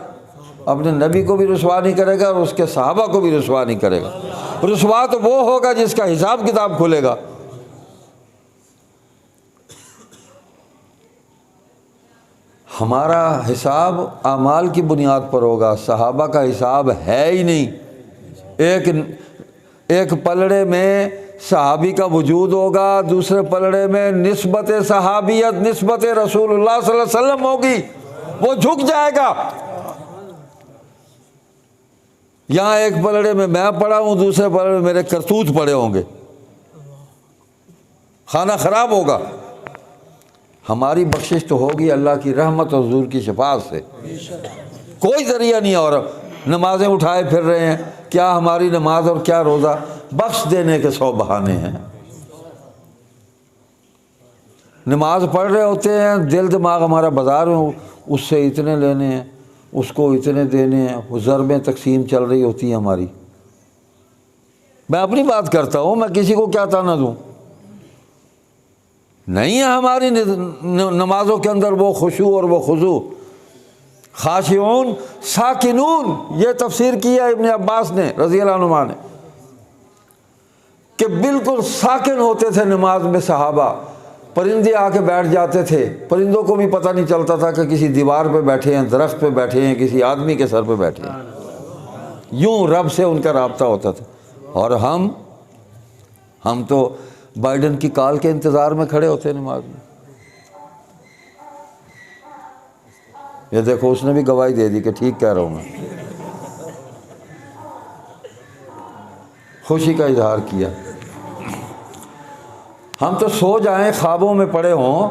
[SPEAKER 1] اپنے نبی کو بھی رسوا نہیں کرے گا اور اس کے صحابہ کو بھی رسوا نہیں کرے گا۔ رسوا تو وہ ہوگا جس کا حساب کتاب کھلے گا۔ ہمارا حساب اعمال کی بنیاد پر ہوگا، صحابہ کا حساب ہے ہی نہیں۔ ایک پلڑے میں صحابی کا وجود ہوگا، دوسرے پلڑے میں نسبت صحابیت، نسبت رسول اللہ صلی اللہ علیہ وسلم ہوگی، وہ جھک جائے گا۔ یہاں ایک پلڑے میں میں پڑا ہوں، دوسرے پلڑے میں میرے کرتوت پڑے ہوں گے، کھانا خراب ہوگا۔ ہماری بخشش تو ہوگی اللہ کی رحمت اور حضور کی شفاعت سے، کوئی ذریعہ نہیں ہے۔ اور نمازیں اٹھائے پھر رہے ہیں، کیا ہماری نماز اور کیا روزہ، بخش دینے کے 100 بہانے ہیں۔ نماز پڑھ رہے ہوتے ہیں، دل دماغ ہمارا بازار میں، اس سے اتنے لینے ہیں، اس کو اتنے دینے ہیں، وہ ضربیں تقسیم چل رہی ہوتی ہیں ہماری۔ میں اپنی بات کرتا ہوں، میں کسی کو کیا تانا دوں؟ نہیں ہے ہماری نمازوں کے اندر وہ خشوع اور وہ خضوع۔ خاشعون ساکنون، یہ تفسیر کی ہے ابن عباس نے رضی اللہ عنہما نے، کہ بالکل ساکن ہوتے تھے نماز میں صحابہ۔ پرندے آ کے بیٹھ جاتے تھے، پرندوں کو بھی پتہ نہیں چلتا تھا کہ کسی دیوار پہ بیٹھے ہیں، درخت پہ بیٹھے ہیں، کسی آدمی کے سر پہ بیٹھے ہیں، یوں رب سے ان کا رابطہ ہوتا تھا۔ اور ہم تو بائیڈن کی کال کے انتظار میں کھڑے ہوتے ہیں نماز میں۔ یہ دیکھو اس نے بھی گواہی دے دی کہ ٹھیک کہہ رہا ہوں میں، خوشی کا اظہار کیا۔ ہم تو سو جائیں خوابوں میں پڑے ہوں،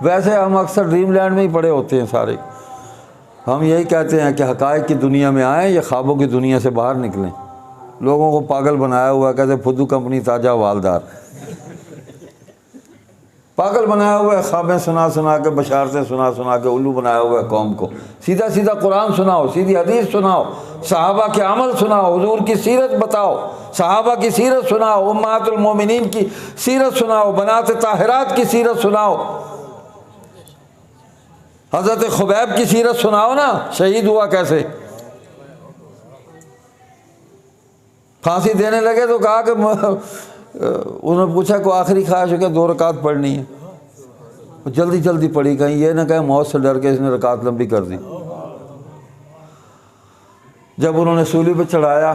[SPEAKER 1] ویسے ہم اکثر ڈریم لینڈ میں ہی پڑے ہوتے ہیں سارے۔ ہم یہی کہتے ہیں کہ حقائق کی دنیا میں آئیں یا خوابوں کی دنیا سے باہر نکلیں۔ لوگوں کو پاگل بنایا ہوا ہے، کہتے پھدو کمپنی تاجہ والدار، پاگل بنایا ہوا ہے، خوابیں سنا سنا کے، بشارتیں سنا سنا کے الو بنایا ہوا ہے قوم کو۔ سیدھا سیدھا قرآن سناؤ، سیدھی حدیث سناؤ، صحابہ کے عمل سناؤ، حضور کی سیرت بتاؤ، صحابہ کی سیرت سناؤ، امہات المومنین کی سیرت سناؤ، بنات طاہرات کی سیرت سناؤ، حضرت خبیب کی سیرت سناؤ نا، شہید ہوا کیسے۔ پھانسی دینے لگے تو کہا کہ انہوں نے پوچھا کہ آخری خواہش ہے کہ 2 رکعت پڑھنی ہے، جلدی جلدی پڑھی، کہیں یہ نہ کہیں موت سے ڈر کے اس نے رکعت لمبی کر دی۔ جب انہوں نے سولی پہ چڑھایا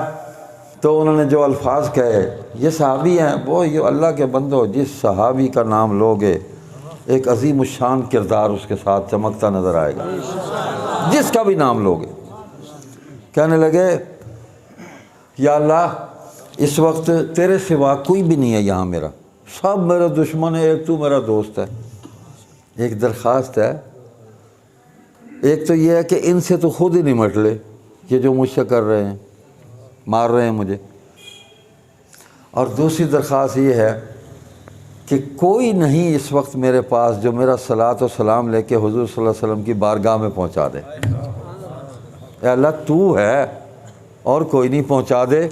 [SPEAKER 1] تو انہوں نے جو الفاظ کہے، یہ صحابی ہیں، وہ یہ اللہ کے بندو، جس صحابی کا نام لوگے ایک عظیم الشان کردار اس کے ساتھ چمکتا نظر آئے گا، جس کا بھی نام لوگے۔ کہنے لگے یا اللہ اس وقت تیرے سوا کوئی بھی نہیں ہے یہاں، میرا سب میرے دشمن ہے، ایک تو میرا دوست ہے۔ ایک درخواست ہے، ایک تو یہ ہے کہ ان سے تو خود ہی نمٹ لے، یہ جو مجھ سے کر رہے ہیں، مار رہے ہیں مجھے۔ اور دوسری درخواست یہ ہے کہ کوئی نہیں اس وقت میرے پاس جو میرا صلاۃ و سلام لے کے حضور صلی اللہ علیہ وسلم کی بارگاہ میں پہنچا دے۔ اے اللہ تو ہے اور کوئی نہیں پہنچا دے۔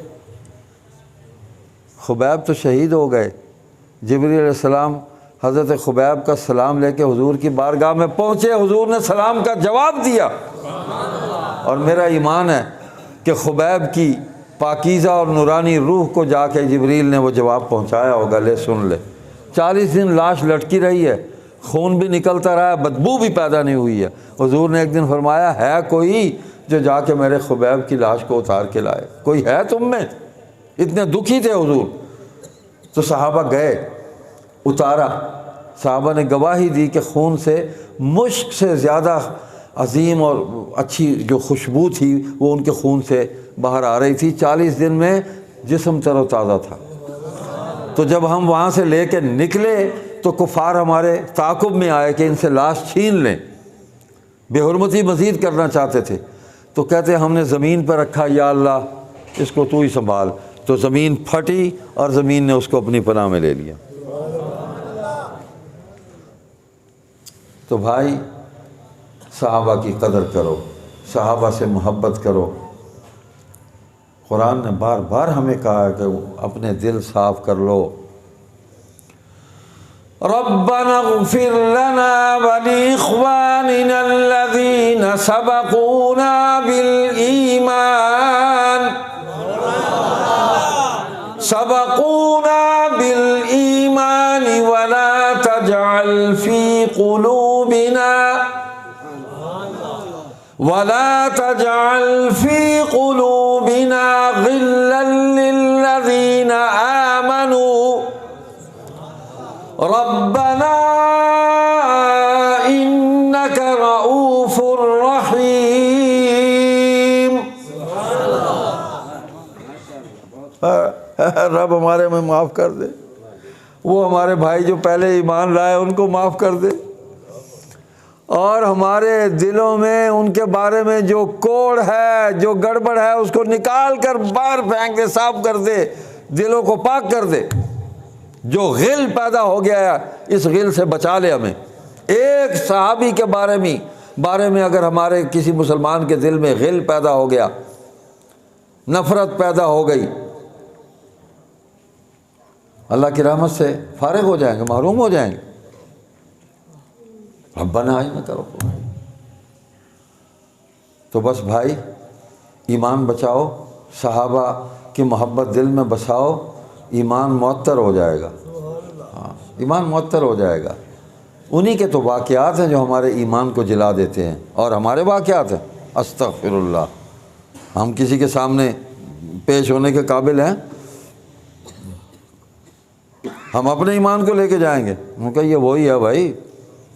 [SPEAKER 1] خبیب تو شہید ہو گئے، جبریل علیہ السلام حضرت خبیب کا سلام لے کے حضور کی بارگاہ میں پہنچے، حضور نے سلام کا جواب دیا، اور میرا ایمان ہے کہ خبیب کی پاکیزہ اور نورانی روح کو جا کے جبریل نے وہ جواب پہنچایا ہوگا، لے سن لے۔ 40 دن لاش لٹکی رہی ہے، خون بھی نکلتا رہا ہے، بدبو بھی پیدا نہیں ہوئی ہے۔ حضور نے ایک دن فرمایا ہے کوئی جو جا کے میرے خبیب کی لاش کو اتار کے لائے؟ کوئی ہے تم میں؟ اتنے دکھی تھے حضور۔ تو صحابہ گئے، اتارا، صحابہ نے گواہی دی کہ خون سے مشک سے زیادہ عظیم اور اچھی جو خوشبو تھی وہ ان کے خون سے باہر آ رہی تھی۔ 40 دن میں جسم تر و تازہ تھا۔ تو جب ہم وہاں سے لے کے نکلے تو کفار ہمارے تعاقب میں آئے کہ ان سے لاش چھین لیں، بے حرمتی مزید کرنا چاہتے تھے۔ تو کہتے ہم نے زمین پر رکھا، یا اللہ اس کو تو ہی سنبھال۔ تو زمین پھٹی اور زمین نے اس کو اپنی پناہ میں لے لیا۔ تو بھائی صحابہ کی قدر کرو، صحابہ سے محبت کرو۔ قرآن نے بار بار ہمیں کہا ہے کہ اپنے دل صاف کر لو۔ ربنا اغفر لنا ولإخواننا الذين سبقونا بالإيمان ولا تجعل في قلوبنا غلا للذين آمنوا ربنا إنك رؤوف رحيم۔ رب ہمارے میں معاف کر دے، وہ ہمارے بھائی جو پہلے ایمان لائے ان کو معاف کر دے، اور ہمارے دلوں میں ان کے بارے میں جو کوڑ ہے، جو گڑبڑ ہے، اس کو نکال کر باہر پھینک دے، صاف کر دے، دلوں کو پاک کر دے۔ جو غل پیدا ہو گیا ہے اس غل سے بچا لے ہمیں۔ ایک صحابی کے بارے میں اگر ہمارے کسی مسلمان کے دل میں غل پیدا ہو گیا، نفرت پیدا ہو گئی، اللہ کی رحمت سے فارغ ہو جائیں گے، محروم ہو جائیں گے۔ ربنا آئینہ کرو۔ تو بس بھائی ایمان بچاؤ، صحابہ کی محبت دل میں بساؤ، ایمان معطر ہو جائے گا۔ ہاں، ایمان معطر ہو جائے گا۔ انہی کے تو واقعات ہیں جو ہمارے ایمان کو جلا دیتے ہیں، اور ہمارے واقعات ہیں استغفر اللہ، ہم کسی کے سامنے پیش ہونے کے قابل ہیں؟ ہم اپنے ایمان کو لے کے جائیں گے، ان کا یہ وہی ہے بھائی،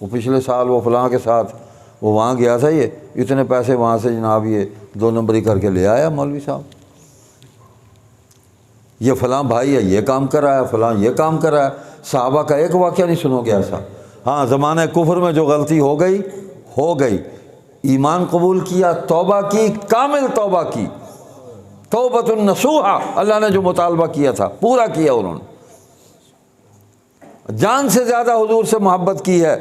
[SPEAKER 1] وہ پچھلے سال وہ فلاں کے ساتھ وہ وہاں گیا تھا، یہ اتنے پیسے وہاں سے جناب یہ 2 نمبری کر کے لے آیا مولوی صاحب، یہ فلاں بھائی ہے یہ کام کر رہا ہے، فلاں یہ کام کر رہا ہے۔ صحابہ کا ایک واقعہ نہیں سنو گے ایسا۔ ہاں، زمانہ کفر میں جو غلطی ہو گئی، ایمان قبول کیا، توبہ کی، کامل توبہ کی، توبۃ النصوحہ، اللہ نے جو مطالبہ کیا تھا پورا کیا انہوں نے، جان سے زیادہ حضور سے محبت کی ہے،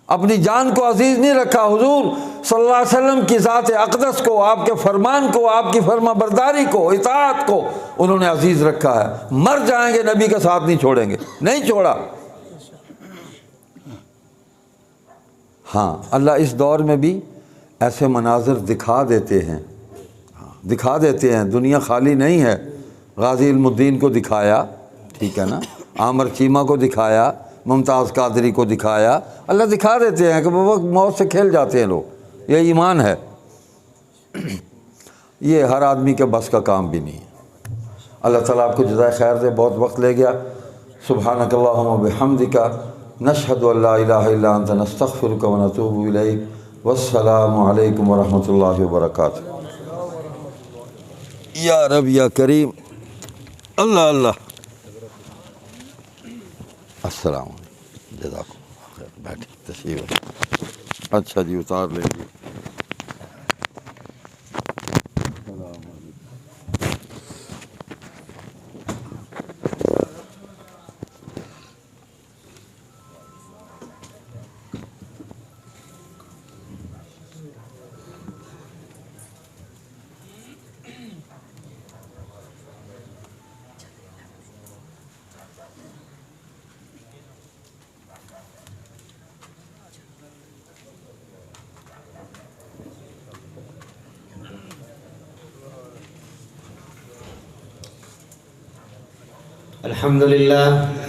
[SPEAKER 1] اپنی جان کو عزیز نہیں رکھا، حضور صلی اللہ علیہ وسلم کی ذات اقدس کو، آپ کے فرمان کو، آپ کی فرما برداری کو، اطاعت کو انہوں نے عزیز رکھا ہے۔ مر جائیں گے نبی کا ساتھ نہیں چھوڑیں گے، نہیں چھوڑا۔ ہاں، اللہ اس دور میں بھی ایسے مناظر دکھا دیتے ہیں، دنیا خالی نہیں ہے۔ غازی علم الدین کو دکھایا، ٹھیک ہے نا، عامر چیمہ کو دکھایا، ممتاز قادری کو دکھایا، اللہ دکھا دیتے ہیں کہ وہ موت سے کھیل جاتے ہیں لوگ، یہ ایمان ہے۔ یہ ہر آدمی کے بس کا کام بھی نہیں ہے۔ اللہ تعالیٰ آپ کو جزائے خیر دے، بہت وقت لے گیا۔ سبحانک اللہم و بحمدک، نشہد ان لا الہ الا انت، نستغفرک و نتوب الیک، والسلام علیکم ورحمۃ اللہ وبرکاتہ۔ یا رب یا کریم، اللہ اللہ، السلام علیکم، جزاکم اللہ خیر، بیٹھیں تشریف۔ اچھا جی، اتار لیں گے۔
[SPEAKER 3] الحمدللہ